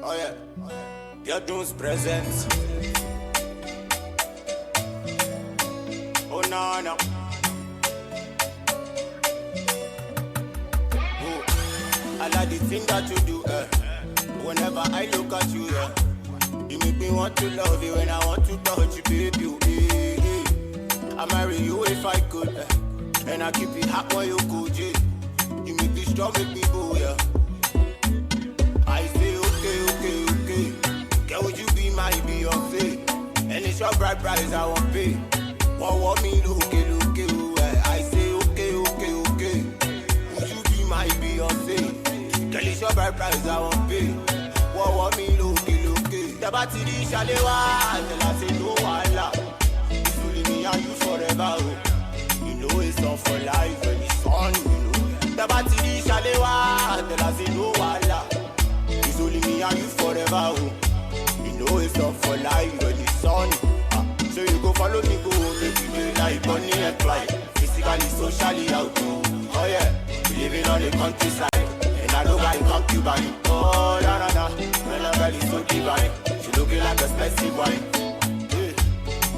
Oh yeah, your dude's present. Oh no no. Oh, I like the thing that you do. Whenever I look at you, you make me want to love you when I want to touch you, baby. I marry you if I could, and I keep it hot when you could. You make me strong, make me go, yeah. I say okay. Girl, would you be my Beyonce? And it's your bright price I won't pay. Want me look, I say okay. Would you be my Beyonce? Girl, it's your bright price I won't pay. Want me look. The battery shalewa, tell I say no wala. It's only me and you forever. You know it's on for life when it's on, you know. The battery shalewa, tell I say no wala. It's only me and you forever. You know it's on for life when it's on. So you go follow me, go every day like Bonnie and Clyde. Physically, socially out too. Oh yeah, we living on the countryside. And I know I can't keep by. Oh na. When I'm ready so divine. She looking like a spicy wine. Yeah.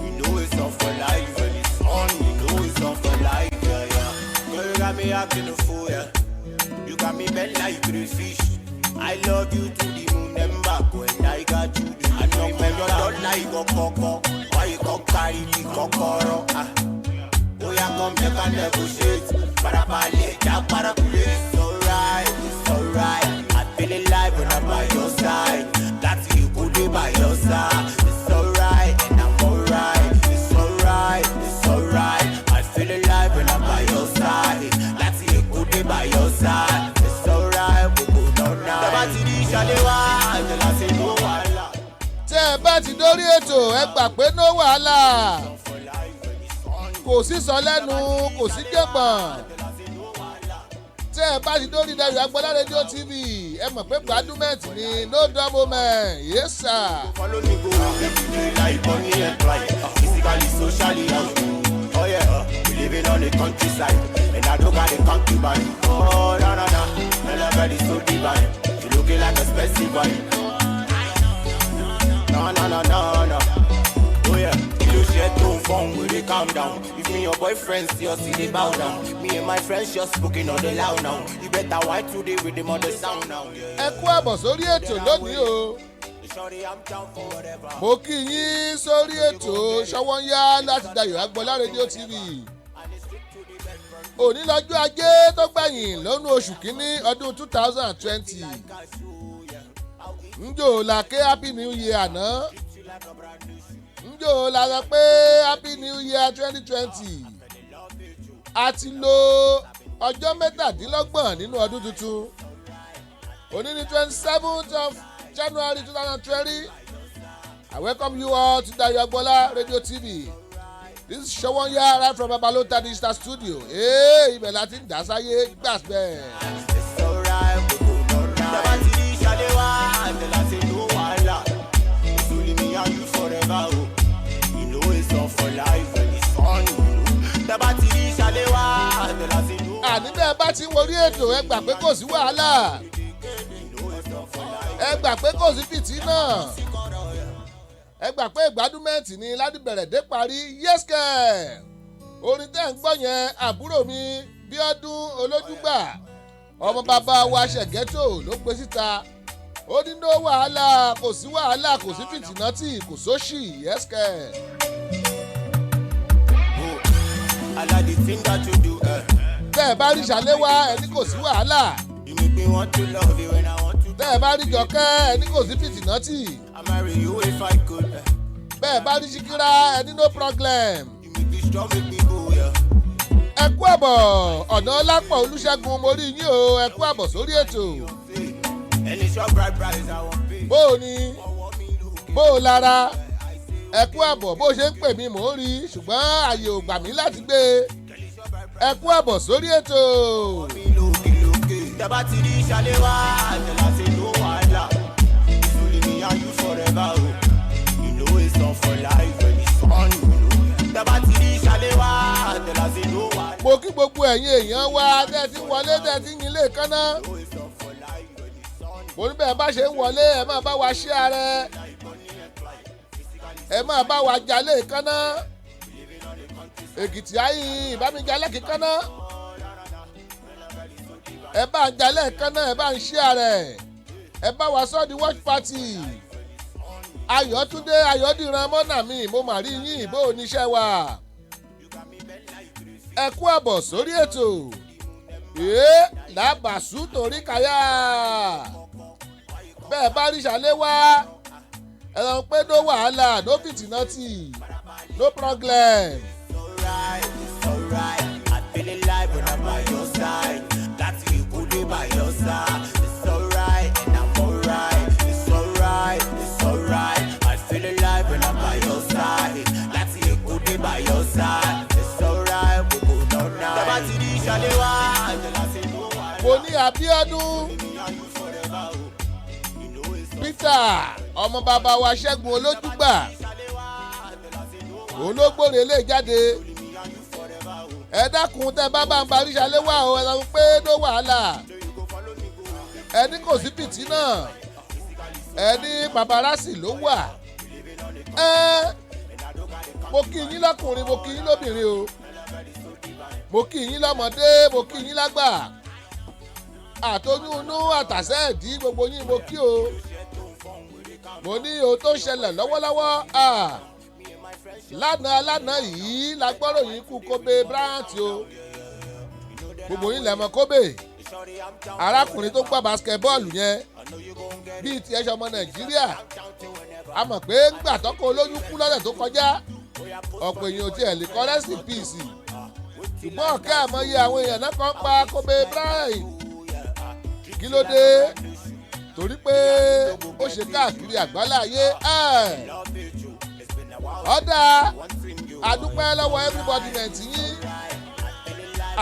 You know it's on for life when it's on. You know it's on for life, yeah. Girl, you got me acting a fool, yeah. You got me bent like crayfish. I love you to the moon and back when I got you. I know when you don't like a coco. Why you come carry the kokoro? Oh yeah, come take and negotiate. Para ballet, yeah, para play. It's alright. I feel alive when I'm by your side. That's you could be by your side. It's alright and I'm alright. It's alright. I feel alive when I'm by your side. That's you could be by your side. It's alright, we go down now. The battery shalewa, tell I say no wala. Tẹ́ ẹ bá ti dórí ètò ẹ gbà pé no wàhálà. Kò sí sọ lẹ́nu, kò sí jẹ̀gbọ̀n. Tẹ́ ẹ bá ti dórí Dayo Agboola Radio TV ẹ mọ̀ pé gbádùmẹ̀tì ni no dull moment. Yes sir. Follow me go every day like Bonnie and Clyde. Physically, socially out. Oh yeah, we living on the countryside. And I don't got a concubine. Oh na. Melody so divine. She looking like a spicy wine. No. Oh yeah, you share tone phone with it calm down. If me your boyfriend see us, see they bow down. Me and my friends just spoken on the loud now. You better white today with them on the sound now. Ẹ kú àbọ̀ sórí ètò lónìí o. Mo kí yín sórí ètò Ṣọ́wọ́nyá láti Dayo Agboola Radio TV. Òní lọ́jọ́ ajé tó gbẹ̀yìn lọ́nú oṣù kínní ọdún 2020. Njó la ké happy new year àná. Njó la sọ pé happy new year 2020. A ti lo ọjọ́ mẹ́tàdínlọ́gbọ̀n nínú ọdún tuntun. Òní ni 27th of January 2020. I welcome you all to Dayo Agboola Radio TV. This is Ṣọ́wọ́nyá right from Babalota Digital Studio. Ibẹ̀ láti ń dá sáyé gbàgbẹ́. It's alright, we go down now. The battery shalewa, tell I say no wala. It's only me and you forever. You know it's on for life when it's on. You know the battery shalewa, tell I say no. Àní bẹ́ẹ̀ bá ti wọrí ètò ẹ gbà pé kò sí wàhálà. Ẹ gbà pé kò sí fìtínà. Ẹ gbà pé ìgbádùmẹ̀tì ni láti bẹ̀rẹ̀ dé parí. Yes kẹ̀. Orin tẹ́ ń gbọ́ yẹn àbúrò mi Bíọ́dún Olójúgbà. Ọmọ bàbá wa Ṣẹ̀gẹ́tò ló gbé síta. Ó ní no wàhálà, kò sí wàhálà, kò sí fìtínátì, kò sóṣì. Yes kẹ̀. I like the thing that you do. Tẹ́ ẹ bá rí Ṣàléwá ẹni kò sí wàhálà. You make me want to love you when I want to. Tẹ́ ẹ bá rí Jọkẹ́ ẹni kò sí fìtínátì. I marry you if I could. Bẹ́ẹ̀ bá rí Ṣíkírá ẹni no problem. You make me strong, make me go, yeah. Ẹ kú àbọ̀ ọ̀nà Ọlápọ̀ Olúṣẹ́gun mo rí yín o, ẹ kú àbọ̀ sórí ètò. And it's your bright price I won't pay. Bó o ní, bó o lára, ẹ kú àbọ̀ bó ṣe ń pè mí mò ń rí ṣùgbọ́n àyè ò gbà mí láti gbé. Ẹ kú àbọ̀ sórí ètò. The battery shalewa, tell I say no wala. It's only me and you forever. You know it's on for life when it's on. You know the battery shalewa, tell I say no wala. Mo kí gbogbo ẹ̀yin èèyàn wa tẹ́ ti wọlé tẹ́ ti yin lè kánná. mo ní bẹ́ẹ̀ bá ṣe ń wọlé ẹ máa bá wa ṣí ààrẹ ẹ máa bá wa jalè kánná Èkìtì ayín ìbámijalè kíkánná ẹ bá ń jalè kánná ẹ bá ń ṣí ààrẹ ẹ bá wa sọ di watch party Ayọ̀túndé Ayọ̀dìran mọ́nà mi mo mà rí yín ìbò oníṣẹ́ wa ẹ kú àbọ̀ sórí ètò làbàṣú torí káyà bẹ́ẹ̀ bá rí ṣàlẹ́ wá ẹ lọ pé no wàhálà no fìtínátì no problem. It's alright, I feel alive when I'm by your side. That's you could be by your side. It's alright and I'm alright. It's alright, it's alright. I feel alive when I'm by your side. That's you could be by your side. It's alright, we go down now. Tabati di Shalewa, mo ní Abíọ́dún Peter ọmọ bàbá wa Ṣẹ́gun Olójúgbà ológbòrè lè jáde ẹ dákun tẹ bá ń parí ṣàléwà o ẹ sọ pé ló wàhálà ẹ ní kò sí fìtínà ẹ ní paparazzi ló wà ẹ mo kí yín lọ́kùnrin mo kí yín lóbìnrin o mo kí yín lọ́mọdé mo kí yín lágbà àtọyún inú àtàsẹ́ ẹ̀dí gbogbo yín mo kí o mo ní ohun tó ń ṣẹlẹ̀ lọ́wọ́lọ́wọ́ lánàá yìí la gbọ́rọ̀ yìí kú Kobe Bryant o gbogbo yín lẹ́mọ̀ Kobe arákùnrin tó gbá basketball yẹn bíi ti ẹ̀ṣọ́ ọmọ Nàìjíríà a mọ̀ pé ńgbà tọ́kọ olóyún kú lọ́dẹ̀ tó kọjá ọ̀pọ̀ èèyàn ò tiẹ̀ lè kọ́ rest in peace ṣùgbọ́n ọ̀kẹ́ àmọ́yé àwọn èèyàn náà kan pa Kobe Bryant kí ló dé torí pé ó ṣe káàkiri àgbáláyé ọ̀dà àdúpẹ́ lọ́wọ́ everybody nẹ̀tì yín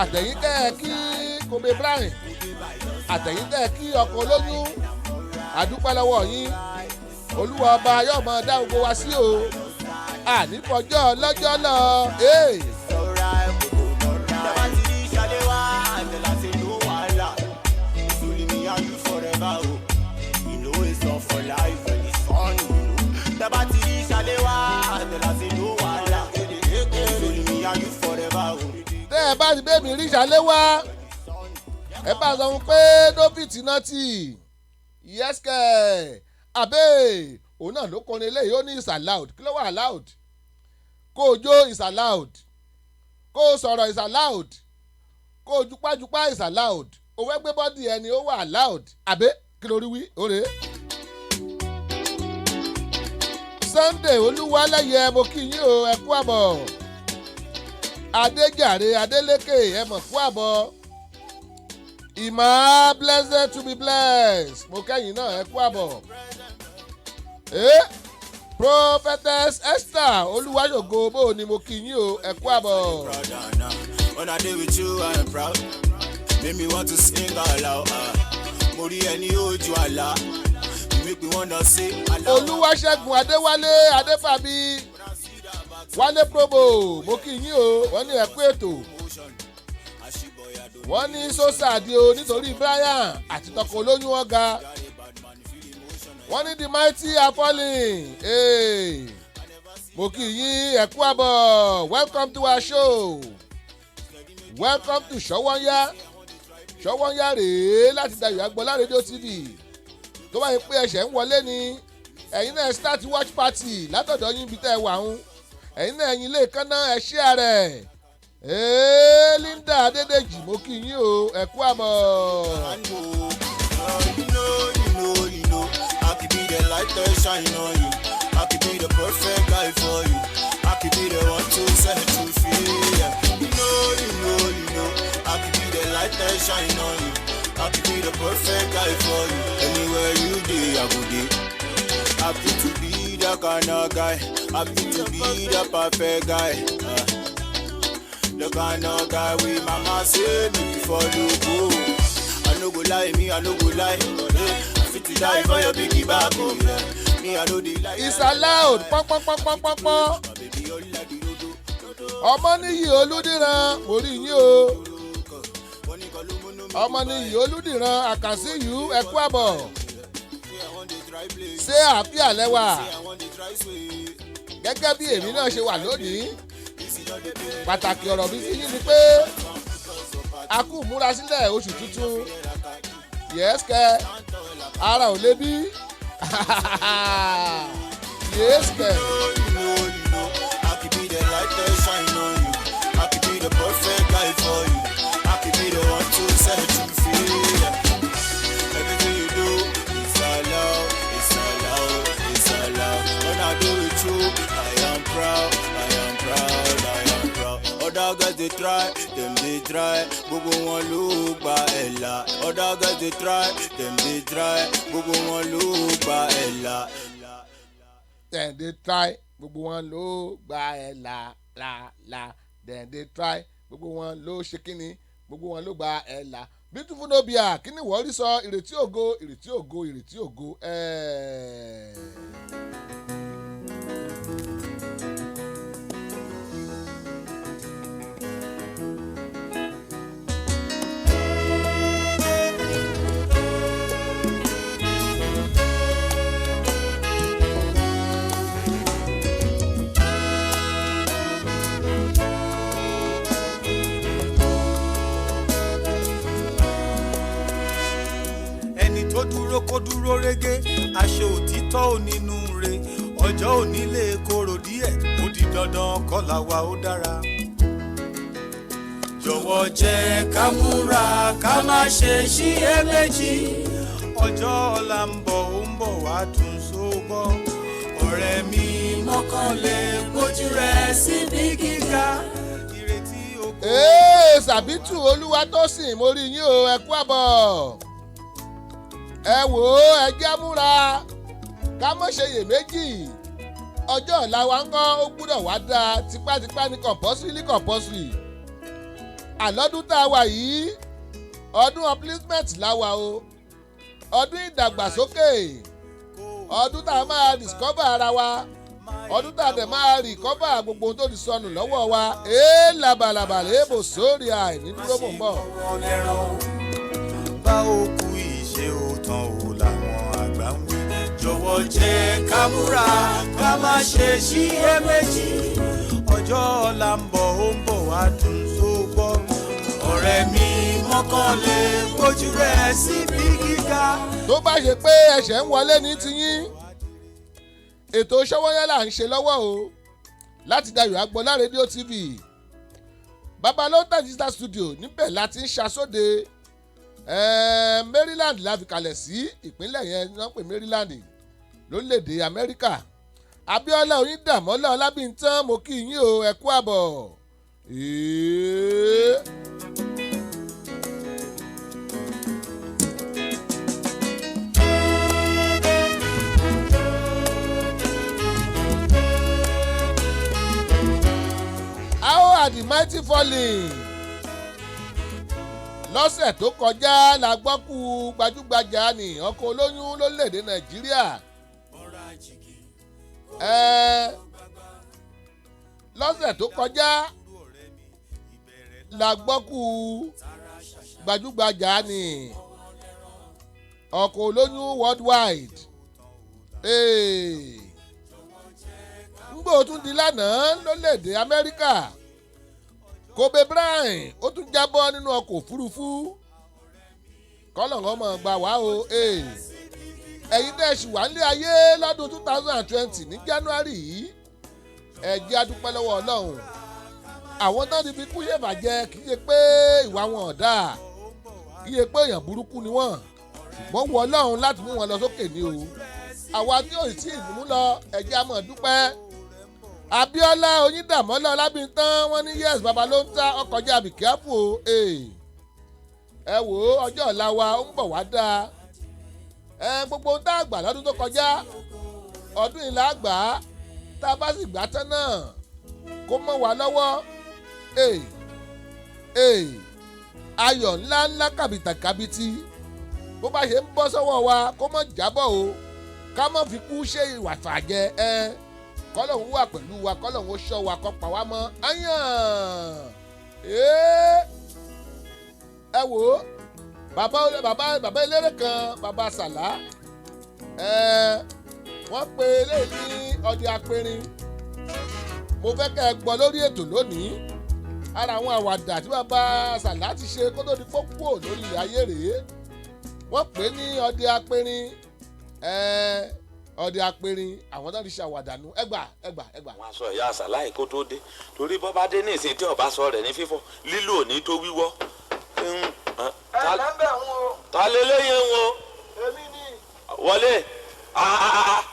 àtẹ̀yìn tẹ́ ẹ kí Kobe Bryant àtẹ̀yìn tẹ́ ẹ kí ọkọ̀ olóyún àdúpẹ́ lọ́wọ́ yín Olúwa ọba yóò máa dá gbogbo wa sí o ànífọjọ́ lọ́jọ́ lọ. For life and it's fun, Tabati Shalewa, the last no wala. Only me and you forever. Tẹ́ ẹ bá ti bẹ́ẹ̀ mi rí ṣàléwá ẹ bá sọ fún pé no fìtínátì yẹ́sìkẹ̀ àbẹ́ òun náà ló kọrin eléyìí ó ní is allowed kí ló wà allowed kó o jó is allowed kó o sọ̀rọ̀ is allowed kó o jupájupá is allowed o fẹ́ gbé bọ́dì ẹni ó wà allowed àbẹ́ kí ló rí wí ó rèé. Sunday Olúwalẹ́yẹ mo kí yín o ẹ kú àbọ̀ Adéjàre Adélékè ẹ mọ̀ kú àbọ̀ Ìmọ̀ blessed to be blessed mo kẹ́yìn náà ẹ kú àbọ̀ Prophetess Esther Olúwaṣògo bó ni mo kí yín o ẹ kú àbọ̀. When I dey with you I am proud make me want to sing aloud mo rí ẹni ojú àlá. Olúwaṣẹ́gun Adéwálé Adéfàbí Wálé Probo mo kí yín o wọ́n ní ẹ̀kú ètò wọ́n ní sọ́sàdì o nítorí Brian àti tọkọ olóyún ọ̀gá wọ́n ní the mighty are falling mo kí yín ẹ̀kú àbọ̀ welcome to our show welcome to Ṣọ́wọ́nyá rèé láti Dayọ̀ Agbọ́lá rédíò TV tó bá yẹ pé ẹ̀ṣẹ̀ ń wọlé ni ẹ̀yin náà start watch party látọ̀dọ̀ yín bí tẹ́ ẹ wà ń ẹ̀yin náà ẹ̀yin lè kánná ẹ̀ share rẹ̀ Linda Adédèjì mo kí yín o ẹ kú àbọ̀. I could be the light that shine on you. I could be the perfect guy for you. I could be the one to set you free. You know. I could be the light that shine on you. I could be the perfect guy for you. Anywhere you be, I go be. Happy to be the kind of guy. Happy to be the perfect guy. The kind of guy we mama say me before you go. I no go lie, me I no go lie. I fit to die for your biggie back. Me I know the lie. It's allowed. Pọ́npọ́npọ́npọ́npọ́n. Ọmọníyì Olúdìran mo rí yín o. Ọmọníyì Olúdìran àkàsí yìí ẹ kú àbọ̀. ṣé àáfíà lẹ́wà gẹ́gẹ́ bí èmi náà ṣe wà lónìí. Pàtàkì ọ̀rọ̀ mi sí yín ni pé a kú múra sílẹ̀ oṣù tuntun. Yẹ́sìkẹ́ ara ò lé bí. Yẹ́sìkẹ́. The perfect guy for you. I could be the one to set you free. Everything you do, it's allowed, it's allowed, it's allowed. When I do it true, I am proud, I am proud, I am proud. Other guys they try, them they try. Gbogbo wọn ló gba ẹ̀la. Other guys they try, them they try. Gbogbo wọn ló gba ẹ̀la. Them they try, gbogbo wọn ló gba ẹ̀la la. Then they try, gbogbo wọn ló ṣe kíni, gbogbo wọn ló gba ẹ̀la. Beautiful Nubia, kíni wọ́n rí sọ ìrètí ògo, ìrètí ògo, ìrètí ògo. Kó dúró régé aṣọ òtítọ́ onínú re ọjọ́ òní lè korò díẹ̀ ó di dandan kọ́lá wa ó dára. Jọ̀wọ́ jẹ́ ká múra ká má ṣe ṣiyèméjì ọjọ́ ọ̀la ń bọ̀ wá tún sógbọ́ ọ̀rẹ́ mi mọ́kànlé gbójú rẹ̀ síbi gíga ìrètí ògo. Sàbítù Olúwatósìn mo rí yín o, ẹ kú àbọ̀. Ẹ wò ó, ẹ jẹ́ múra ká mọ̀ ṣe iyèméjì ọjọ́ ọ̀la wa ń kọ́ ó gbúdọ̀ wá dáa tipátipá ní compulsory. Àlọ́dún tá a wà yìí ọdún upliftment la wà o, ọdún ìdàgbàsókè, ọdún tá a máa discover ara wa, ọdún tá a dẹ̀ máa recover gbogbo ohun tó ti sọnù lọ́wọ́ wa. Làbàlàbà lébò sórí àìní dúró mò ń bọ̀. Bá òkú ìṣe òtàn ò làwọn àgbà ń wí. Jọ̀wọ́ jẹ́ ká múra ká má ṣe ṣiyèméjì ọjọ́ ọ̀la ń bọ̀ wá dùn sógbọ́ ọ̀rẹ́ mi mọ́kànlé gbójú rẹ̀ síbi gíga. Tó bá ṣe pé ẹ̀ṣẹ̀ ń wọlé ní tiyín, ètò Ṣọ́wọ́nyá là ń ṣe lọ́wọ́ o láti Dayọ̀ Agbọ́lá rédíò TV Babalóńtà digital studio níbẹ̀ láti ń ṣàsóde. Maryland la fi kalẹ̀ sí ìpínlẹ̀ yẹn wọ́n pè Maryland lórílẹ̀‐èdè Amẹ́ríkà. Abíọ́lá Oyíndàmọ́lá Ọlábìntán mo kí yín o, ẹ kú àbọ̀. How are the mighty falling? Lọ́sẹ̀ tó kọjá la gbọ́ kú gbajúgbajà ní ọkọ̀ olóyún lórílẹ̀‐èdè Nàìjíríà. Lọ́sẹ̀ tó kọjá la gbọ́ kú gbajúgbajà ní ọkọ̀ olóyún worldwide. Ngbò tún di lánàá lórílẹ̀‐èdè Amẹ́ríkà. Kobe Bryant ó tún jábọ́ nínú ọkọ̀ òfurufú. Kọ́lọ̀ngàn mọ̀ gbà wá o. Ẹ̀yin tẹ́ ṣì wà nílé ayé lọ́dún 2020 ní January yìí, ẹ jẹ́ a dúpẹ́ lọ́wọ́ Ọlọ́run. Àwọn tán ti fi kú yé bàjẹ́ kì í ṣe pé ìwà wọn ọ̀dà, kì í ṣe pé èèyàn burúkú ni wọ́n, ṣùgbọ́n wọ Ọlọ́run láti mú wọn lọ sókè ní o. Àwa tí ò tí ì mú lọ ẹ jẹ́ a mọ̀ dúpẹ́. Abíọ́lá Oyíndàmọ́lá Ọlábìntán wọ́n ní yes Babalóńtà ọkọjá be careful o. Ẹ wò ó, ọjọ́ ọ̀la wa ó ń bọ̀ wá dáa. Gbogbo ohun tá a gbà lọ́dún tó kọjá ọdún ìlà àgbà tá a bá sì gbà tán náà kó mọ́ wa lọ́wọ́. Ayọ̀ ńláńlá kàbìtàkàbìtì bó bá ṣe ń bọ́ sọ́wọ́ wa kó mọ́ jábọ̀ o, ká mọ́ fi kú ṣe ìwà fàjẹ́. Kọ́lọ̀hún wà pẹ̀lú wa, kọ́lọ̀hún ṣọ́ wa kó pa wá mọ́. Ẹ wò ó, bàbá eléré kan, bàbá Sàlá, wọ́n pe eléyìí ní ọdẹ apẹrin mo fẹ́ kẹ́ ẹ gbọ́ lórí ètò lónìí ara àwọn àwàdà tí bàbá Sàlá ti ṣe kó tó di pópó lórí ilẹ̀ ayé rèé wọ́n pè ní ọdẹ apẹrin ọdẹ apẹrin àwọn náà ti ṣàwàdànù ẹgbà. wọn aṣọ ìyá Sàlá yìí kó tó dé torí bọ́ bá dé ní ìsìn tí ọba sọ rẹ̀ ní fífọ́ lílò ní tó wíwọ́. ta lélẹ́yìn wọn wọlé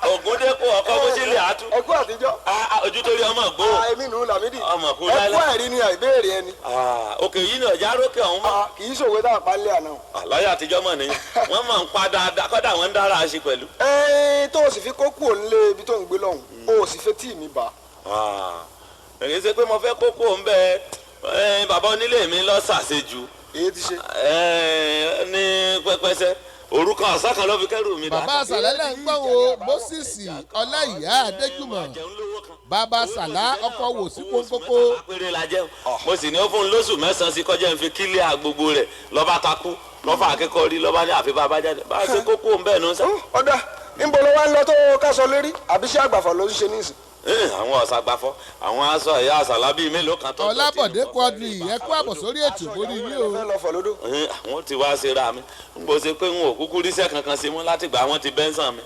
Ògúndépò ọkọ Bùsílẹ̀ àtú. ẹkú àtijọ́. ojú torí ọmọ gbó. èmi nù Lámídì. ọmọ kú láyé. ẹkú ẹ̀rí ni ìbéèrè ẹni. òkè yìí ni ọjà rókè ọ̀hún mọ́. kì í ṣòwe tá a pa lé àná. àlọ́yà àtijọ́ mọ̀ nìyẹn wọ́n mọ̀ ń pa dáadáa kọ́dà wọ́n ń dára ṣe pẹ̀lú. tó o sì fi kókó òǹlé ibi tó ń gbé lọ́hùn o sì fẹ́ tí mi bá. èyí ṣe pé mo fẹ́ kókó ń bẹ bàbá onílé mi lọ ṣàṣejù. èyí ti ṣe. ní pẹ́pẹ́sẹ́ orúkọ ọ̀sán kan ló fi kẹ́rù mi. bàbá Sàlá lẹ́ ń gbọ́ wo Moses Ọláìyá Adéjùmọ̀ bàbá Sàlá ọkọ̀ wò sí kónkókó. àpèrè la jẹun mo sì ní ó fún un lóṣù mẹ́sàn-án sí kọjá ń fi kílíà gbogbo rẹ̀ lọ́ba takú lọ́fà akẹ́kọ̀ọ́ rí lọ́ba ní àfi bàbá jáde bá a ṣe kókó ń bẹ́ẹ̀ nù sá. ọ̀dà níbo ló wá ń lọ tó kásọ lérí àbí ṣé àgbàfọ̀ ló ń ṣe níìsín. àwọn ọ̀sàgbàfọ́ àwọn aṣọ ìyá Sàlá bíi mélòó kan tó. Ọlábọ̀dé Quadri ẹ kú àbọ̀ sórí ètò mórí yín o. àwọn ti wá ṣe ra mi n kò ṣe pé n ò kúkú ríṣẹ́ kankan sí mú láti gbà wọ́n ti bẹ́ńsàn mi.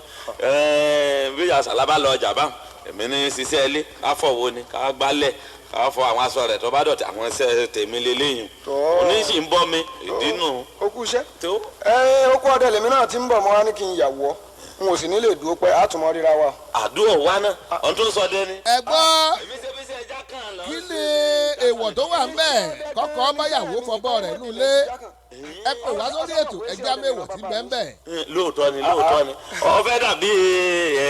bí ìyá Sàlá bá lọ ọjà bá èmi ní ṣiṣẹ́ ilé ká fọ̀wọ́ ni ká gbálẹ̀ ká fọ àwọn aṣọ rẹ̀ tó bá dọ̀tí àwọn iṣẹ́ tèmi lélẹ́yìn. oníṣì ń bọ́ mi ìdí nù. ó kú iṣẹ́. ó kú ọdẹ lèmi náà ti ń bọ̀ mọ́ wá ní kí n yàwọ́ n ò sì ní lè dúró pẹ́ àtúmọ̀ ríra wa. àdúrà wa náà ọ̀n tó ń sọ dé ni. ẹ gbọ́ kí ni èèwọ̀ tó wà ń bẹ̀ kọ́kọ́ báyàwó fọbọ́ rẹ̀ nulẹ̀ ẹ pè wá sórí ètò ẹja mẹ́wọ̀ tí bẹ́ẹ̀ bẹ́ẹ̀. lóòótọ́ ni ó fẹ́ dàbí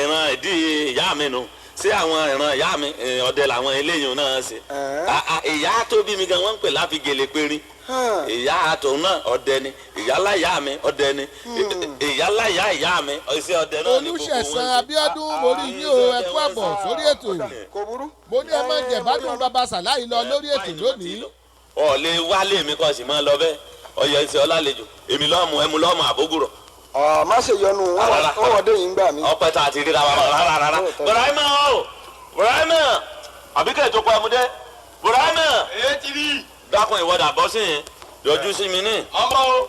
ìran ìdí ìyá mi nù sí àwọn ìran ìyá mi ọdẹ làwọn eléyìí náà ṣe. ìyá tó bí mi gan wọ́n ń pè láfi gèlè périn ìyá àtòun náà ọdẹ ni ìyáláyà mi ọdẹ ni ìyáláyà ìyá mi iṣẹ́ ọdẹ náà ni gbogbo wọn. Olúṣẹ̀san Abíọ́dún mórí yín o ẹ kú àbọ̀ sórí ètò mo ní ẹ máa ń jẹ̀bádùn bàbá Sàlá yìí lọ lórí ètò lónìí. ọ̀lẹ́ wálé mi kọ́ sì máa lọ bẹ́ẹ̀ ọyọ iṣẹ́ ọlálejò èmi lọ́mù ẹmu lọ́mù àbógùrọ̀. má ṣe yọnu wọn wọdé yìí ń gbà mí. ọpẹ tá a ti ríra wa rárá. Bùráímà àbíkẹ́ tó pa ẹmu dẹ́ Bùráímà. èyí ti rí. dákun ìwọ́dà bọ́ sí yẹn yọjú sí mi ní. ọmọ o.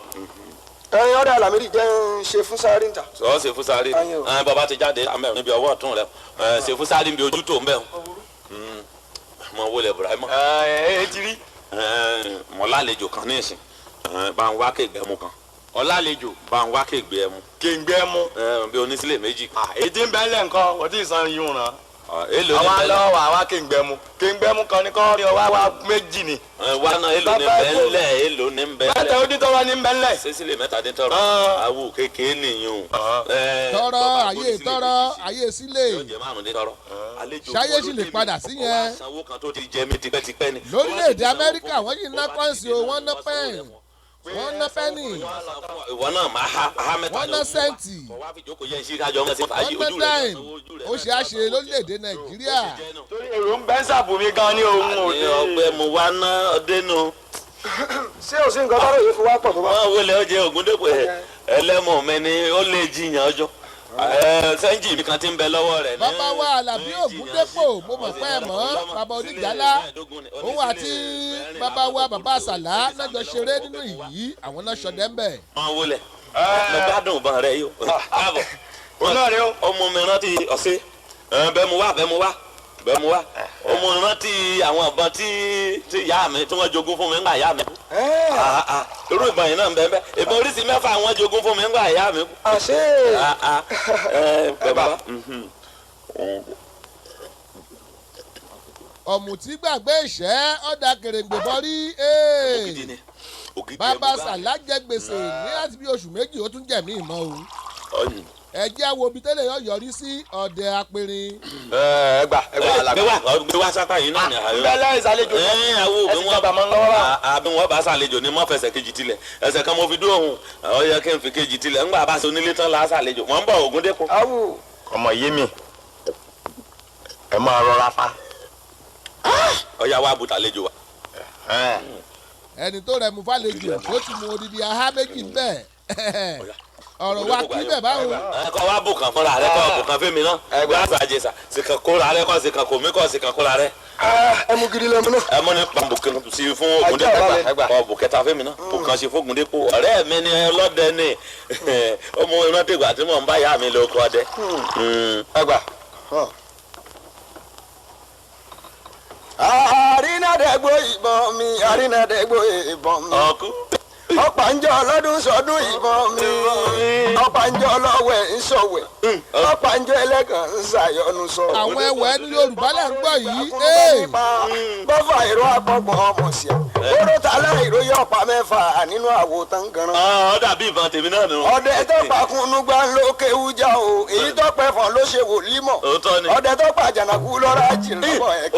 ẹyin ọdẹ Lámídì jẹ́ ń ṣe fún sáré níta. sọ ṣe fún sáré bàbá ti jáde àmọ́ níbi ọwọ́ ọ̀tún rẹ ṣe fún sáré níbi ojú tó ń bẹ̀ mọ wọlé Bùráímà. èyí ti rí. mọ lálejò kan ní ìsìn bá ń wá kéègbé mu kan. ọlálejò. bá ń wá kéègbé mu. kéègbé mu. bí onísílẹ̀ méjì. èyí tí ń bẹ́ lẹ̀ nǹkan kò tí ì san yín ràn. èlò ní àwọn bẹ́ẹ̀ alọ́ wà wá kéègbé mu kéègbé mu kan ní kọ́ rí ọ wá méjì ni. wá náà èlò ní bẹ́ẹ̀ lẹ̀ èlò ní bẹ́ẹ̀ lẹ̀. mẹ́ta ó dín tọ́wọ́ ní bẹ́ẹ̀ lẹ̀. sísílẹ̀ mẹ́ta dín tọrọ awo kékeré nìyẹn o. tọrọ ayé sílẹ̀ ṣáyé sì lè padà sí yẹn. sanwó kan tó ti jẹ mí tipẹ́tipẹ́ ni. lórílẹ̀‐èdè Amẹ́ríkà wọ́n yìí ná pọ́ǹsì o wọ́n ná pẹ́ẹ̀n wọ́n ná pẹ́ẹ̀nì ìwọ náà máa ha mẹ́ta wọ́n ná sẹ́ǹtì wọ́n ná dáìm ó ṣe é ṣe lórílẹ̀‐èdè Nàìjíríà. torí èrò ń bẹ́ sàbùmí gan ní ohun òde. ọgbẹ́ mo wá ná ọdẹ nù. ṣé o sì ń gbọ́dọ̀ yìí fún wa pọ̀ tó bá. wọ́n wọlé ọjẹ́ Ògúndépò ẹlẹ́mọ̀ mi ni ó lè jiyàn ọjọ́ sẹ́ńjì mi kan ti ń bẹ lọ́wọ́ rẹ̀. bàbá wa Àlàbí Ògúndépò mo mọ̀ pé ẹ mọ̀ bàbá Oníjàlá òun àti bàbá wa bàbá Sàlá náà jọ ṣeré nínú ìyí àwọn náà ṣọdẹ ń bẹ̀. wọ́n wọlé lọ gbádùn ìbọn rẹ yìí o. káàbọ̀ ọmọ mi rántí ọ̀sẹ̀ bẹ́ẹ̀ mu wá ọmọ rántí àwọn ìbọn tí ìyá mi tí wọ́n jogún fún mi ńgbà ìyá mi kú. irú ìbọn yìí náà ń bẹ́ẹ̀ bẹ́ẹ̀ ìbọn oríṣi mẹ́fà wọ́n jogún fún mi ńgbà ìyá mi kú. àṣé. bàbá. ọ̀mùtí gbàgbé ìṣẹ́ ọ̀dà kèrèǹgbè bọ́rí bàbá Sàlá jẹ gbèsè ní láti bí oṣù méjì ó tún jẹ̀mí ìmọ̀ o. ẹ jẹ́ wo ibi tẹ́lẹ̀ yọ yọrí sí ọ̀dẹ apẹ̀rin. gbé wá sápá yìí náà ni àyọ. bẹ́lẹ̀ ìsàlejò àbí wọn bá sàlejò ni mọ́ fẹsẹ̀ kejì tilẹ̀ ẹsẹ̀ kan mo fi dúró òun ó yẹ kí n fi kejì tilẹ̀ ńgbà bá so nílé tán la sàlejò wọ́n ń bọ̀ Ògúndépò. ọmọ yé mi ẹ máa rọra fa. ọ̀ya wa bùtà lejò wa. ẹni tó rẹ̀ mú fàlejò ó ti mú odidi ahá méjì ń bẹ̀. ọ̀rọ̀ wa kí bẹ̀ báwo. kọ́ wa bùkàn fúnra rẹ kọ́ bùkàn fẹ́mi náà gbàgbà àjẹsà sìkàn kóra rẹ kọ́ sìkàn kò mí kọ́ sìkàn kóra rẹ. ẹmu gidi lẹmu náà. ẹmu ní bùkàn sí fún Ògúndépò kọ́ bùkẹ́ta fẹ́mi náà bùkàn sí fún Ògúndépò ọ̀rẹ́ mi ni ọlọ́dẹ ni ọmọ ìrántí ìgbà tí mò ń bá yá mi lóko ọdẹ. ẹgbà. àrínàdẹ́gbò ìbọn mi àrínàdẹ́gbò ìbọn mi. ọkú. ọ̀pàǹjọ́ ọlọ́dún sọdún ìbọn mi ọ̀pàǹjọ́ ọlọ́wẹ̀ ń sọ̀wẹ̀ ọ̀pàǹjọ́ ẹlẹ́gàn ń ṣàyọnu sọ. àwọn ẹwẹ́ ní Yorùbá lẹ́ ń gbọ́ yìí. bọ́fà ìró àpọ̀gbọ̀n ọmọ sí ẹ oró tálá ìró yọ ọ̀pá mẹ́fà nínú àwo tán gan. ọ dàbí ìbọn tèmi náà nù. ọdẹ tó pàkúnnú gbá ń lo kéwújà o èyí tó pẹ́ fọ́n ló ṣe wòlímọ̀ ọdẹ tó pa àjànàkú lọ́ra jìnnàbọ̀ ẹ̀ kí.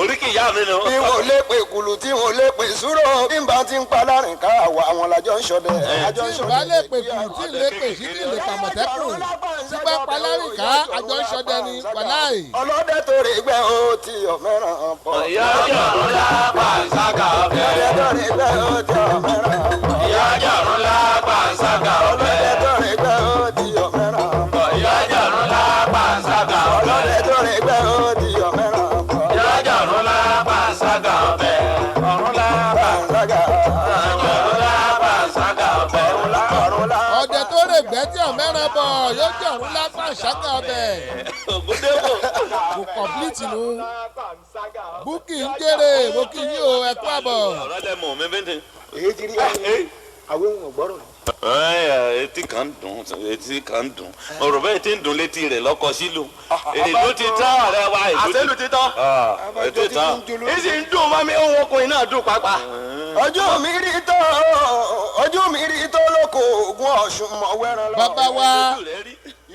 oríkì ìyá mi nù. tí wọn lè pè kùlù tí wọn lè pè súrò bí n bá ti ń pa láàrin ká àwọ àwọn làjọ ń ṣọdẹ. tí ìbá lè pè kùlù tí lè pè sí tí lè pàmọ̀tẹ́kùn tí bá palárìnká àjọ ń ṣọdẹ ni wàláì. ọlọ́dẹ tó rè gbẹ́ ó ti ọ̀mẹ́ràn pọ̀. ìyá jọ̀rún lápá ṣáká ọ̀bẹ. ọlọ́dẹ tó rè gbẹ́ ó ti ọ̀mẹ́ràn pọ̀. ìyá jọ̀rún lápá ṣáká ọ̀bẹ. ọlọ́dẹ tó rè gbẹ́ ó ti ọ̀mẹ́ràn pọ̀. ìyá jọ̀rún lápá ṣáká ọ̀bẹ. ọlọ́dẹ tó rè gbẹ́ ó ti ọ̀mẹ́ràn pọ̀. ìyá jọ̀rún lápá ṣáká ọ̀bẹ. ọ̀rún lápá ṣáká jọ̀rún lápá ṣáká ọ̀bẹ. ọdẹ tó rè gbẹ́ tí ọ̀mẹ́ràn bọ̀ yóò jọ̀rún lápá ṣáká ọbẹ̀. Ògúndépò. kò kọ̀m̀plìtì nu. búkì ń jèrè mo kì í yín o ẹ kú àbọ̀. ọ̀rọ̀ lẹ mọ̀ mi bẹ́ẹ̀ ni. èyí ti rí àwọn ohun ọ̀gbọ́rọ̀ ni. etí kan ń dùn ọ̀rọ̀ bẹ́ẹ̀ ti ń dùn létí rẹ̀ lọ́kọ sílù èlò ti tán ọ̀rẹ́ wa àṣẹlù ti tán. ètò tán. ìsì ń dùn mọ́ mi ohun ọkùnrin náà dùn pàápàá. ọjọ́ mi rí tó lóko Ògùn Ọ̀ṣun mọ̀ wẹ́ran lọ. bàbá wa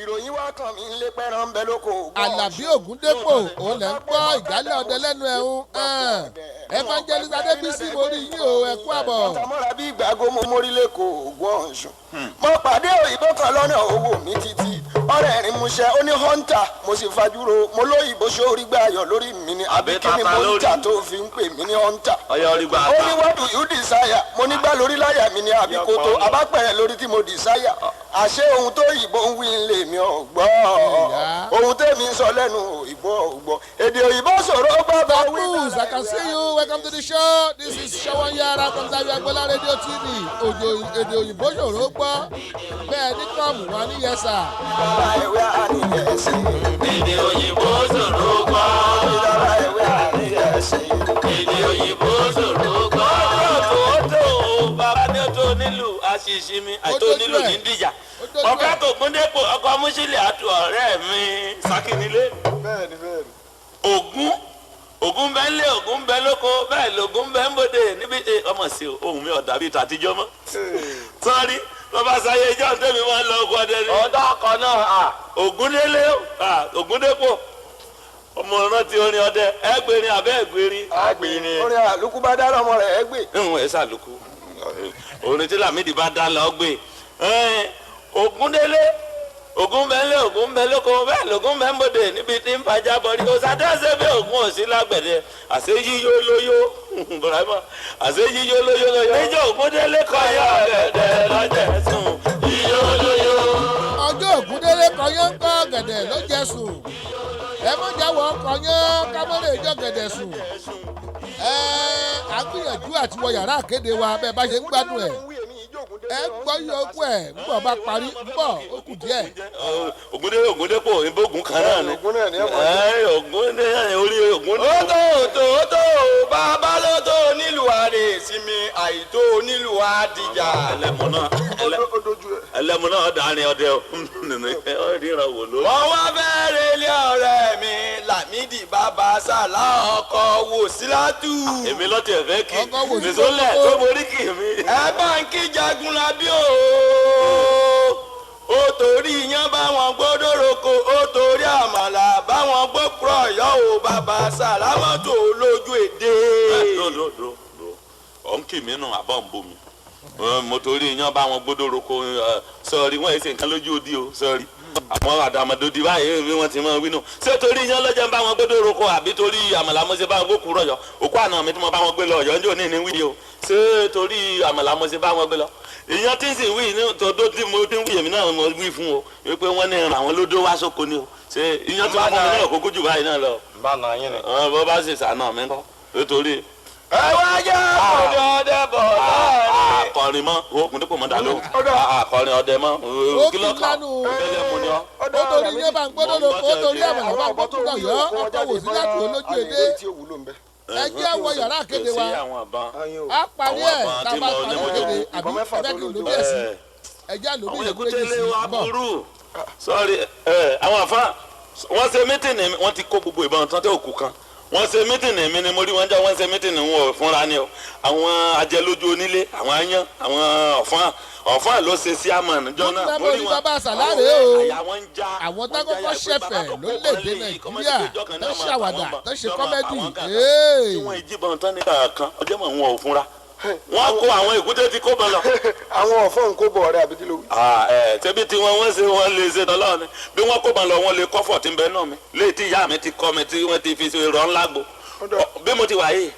ìròyìn wa kàn mí lé pẹ́ràn ń bẹ lóko Ògùn Ọ̀ṣun. Àlàbí Ògúndépò òun lẹ̀ ń gbọ́ ìgbálẹ̀ ọdẹ lẹ́nu ẹ̀hún Evangelist Adébísí mo rí yín o ẹ kú àbọ̀. ọ̀tàmọ́ra bí ìgbàgbọ́ mo mórí lẹ́kọ̀ọ́ Ògùn Ọ̀ṣun. mo pàdé òyìnbó kan lọ́nà owó mi títí ọ̀rẹ́ rìn múṣẹ́ ó ní hunter mo sì fajúro mo lóyìnbó sórí gbà ayọ̀ lórí mi ní àbí kí ni mo ń tà tó fi ń pè mí ní hunter. ọyọ orí gbà ó ní what do you desire mo ní gbá lórí láyà mi ní àbí kótó abápẹ̀rẹ̀ lórí tí mo desire àṣé ohun tó yìnbó ń wí ń lè mi ò gbọ́ ohun tèmi ń sọ lẹ́nu òyìnbó ò gbọ́ èdè òyìnbó sọ̀rọ̀ gbọ́dọ̀ wí. Bakus, I can see you. Welcome to the show. This is Shawon Yara from Zawi Agbola Radio TV. Èdè òyìnbó ṣòro gbọ́. Bẹ́ẹ̀ ní kọ́ọ̀mù wọn ní yẹsà. ìjọba ìwé àníyẹ̀sí. èdè òyìnbó ṣòro gbọ́. ìjọba ìwé àníyẹ̀sí. èdè òyìnbó ṣòro gbọ́. tó bàbá ní tó nílùú àṣìṣe mi àìtó nílùú ní dìjà. ọ̀gá tó Ògúndépò ọkọ̀ Múṣílẹ̀ àti ọ̀rẹ́ mi Sákínilé. bẹ́ẹ̀ni. Ògún bẹ́ ń lé Ògún bẹ́ lóko bẹ́ẹ̀ lògún bẹ́ ń bòde níbi ọmọ sí ohun mi ọ̀dà bíi tàtijọ́ mọ́. sọ́ọ́rí bàbá sáyé ìjọ tẹ́mi máa ń lọ ọkọ̀ ọdẹ ni. ọ̀dọ́ ọkọ̀ náà. Ògúndélé Ògúndépò ọmọ rántí orin ọdẹ ẹgbẹrin abẹ́ ẹgbẹrin. àgbìnrin. orin àlùkù bá dára ọmọ rẹ̀ ẹ́ gbé. ẹ sàlùkù orin tí Lámìdí bá dá lọ gbé Ògúndélé Ògún bẹ́ ń lé Ògún bẹ́ lóko bẹ́ẹ̀ lògún bẹ́ ń bòde níbi tí ń fàjà bọ̀rí òsàdẹ́sẹ̀ bí Ògún òsì lágbẹ̀dẹ àṣẹ yíyó lóyó bùrọ̀mọ́ àṣẹ yíyó lóyó lóyó. níjọ́ Ògúndélé kọ́ yọ ọ̀gẹ̀dẹ̀ lọ́jẹ̀ sùn yíyó lóyó. ọjọ́ Ògúndélé kọyán ń kọ́ gẹ̀dẹ̀ ló jẹ sùn. ẹ mọ̀ jáwọ́ kọyán kámọ́rẹ́ ìjọ gẹ̀dẹ̀ sùn. a gbìyànjú àti wọ yàrá àkéde wa bẹ́ẹ̀ bá ṣe ń gbádùn ẹ̀. ẹ gbọ́ yòókù ẹ̀ ń bọ̀ bá parí ń bọ̀ ó kù díẹ̀. Ògúndépò ìbógun kan náà ni. Ògún náà ni ẹ mọ̀. Ògúndélé orí Ògún. ó tó bàbá ló tó nílùú àrè ìsinmi àìtó nílùú àdìjà. ẹlẹ́mu náà dání ọdẹ ríran wò ló. wọ́n wá bẹ̀rẹ̀ ilé ọ̀rẹ́ mi Lámìdí bàbá sàlá ọkọ̀ Wòsílátù. èmi lọ́tì ẹ̀fẹ́ kí Ọkọ̀ Wòsílátù. nìṣólẹ̀ tó borí kì mí. ẹ bá ń kí Jagunlabi o. ó torí iyán báwọn gbódò roko ó torí àmàlà báwọn gbókùrọ̀ ọ̀yọ́ o bàbá sàlámọ́tò lójú èdè. dòdòdò ọ̀ ń kì mí nù àbọ̀ ń bomi mo torí iyán bá wọn gbódò roko sọ̀rí wọ́n èsì nǹkan lójú odi o sọ̀rí àmọ́ àdàmọ̀dòdì báyìí bí wọ́n ti mọ̀ wí nù ṣé torí iyán lọ́jọ́ ń bá wọn gbódò roko àbí torí àmàlà mo ṣe bá wọn gbókùú rọ̀yọ̀ òkú àná mi tí mo bá wọn gbé lọ ọ̀yọ́ ń jò ní ìwídìí o ṣé torí àmàlà mo ṣe bá wọn gbé lọ ìyẹn tí ń sì wí ní tọdọ tí mo ti ń wí èmi náà mo wí fún o wípé wọ́n ní ràn àwọn lódó wá sóko ni o ṣe ìyẹn tí wọ́n fún mi náà kókó jù báyìí náà lọ. bá a nà yín ni. bọ́ bá sì sànà mi kọ́ nítorí. ẹ wá jẹ́ ọ̀dọ̀ ọdẹ bọ̀ láàrin. akọrin mọ́ òkun dípò mọ́ dà ló akọrin ọdẹ mọ́ kílọ̀kà ọdẹ mu ni ọ́. ó torí yẹn bá ń gbọ́dọ̀ lọ ó torí àmàlà bá ń gbọ́dọ̀ lọ yọ ọkọ̀ wò sí láti olójú èdè ẹ jẹ́ wọ yàrá àkéde wa á parí ẹ̀ tá a bá parí àkéde àbí ẹgbẹ́ kí n lóbi ẹ̀ sí ẹ jẹ́ àlóbi ìlẹ̀kùn méjì sí i bọ̀. sọ́ọ̀rì àwọn àfa wọ́n ṣe mítìnì wọ́n ti kó gbogbo ìbọn tán tẹ́ òkú kan wọ́n ṣe mítìnì mi ni mo rí wọn jẹ́ wọ́n ṣe mítìnì wọn fúnra ni o àwọn ajẹlójú onílé àwọn ayan àwọn ọ̀fọ́n ló ṣe sí àmọ́ níjọ́ náà mo rí wọn bàbá sàlárè o àwọn tákọ́kọ́ ṣẹ̀fẹ̀ lórílẹ̀‐èdè nàìjíríà tó ṣàwàdà tó ṣe kọ́mẹ́dì. tí wọ́n ìjìbọn tán ní kankan ọjọ́ mọ̀ wọn ò fúnra wọ́n kó àwọn èkúté tí kó bọ̀ lọ. àwọn ọ̀fọ́n ń kó bọ̀ ọ̀rẹ́ àbí kí ló wí. tẹ́bí tí wọ́n ṣe wọ́n lè ṣe tọ́lọ́ ni bí wọ́n kó bọ̀ lọ wọ́n lè kọ́fọ̀ tí ń bẹ náà mi léyìí tí ìyá mi ti kọ́ mi tí wọ́n ti fi ṣe rọ́ ńlá gbo bí mo ti wà yìí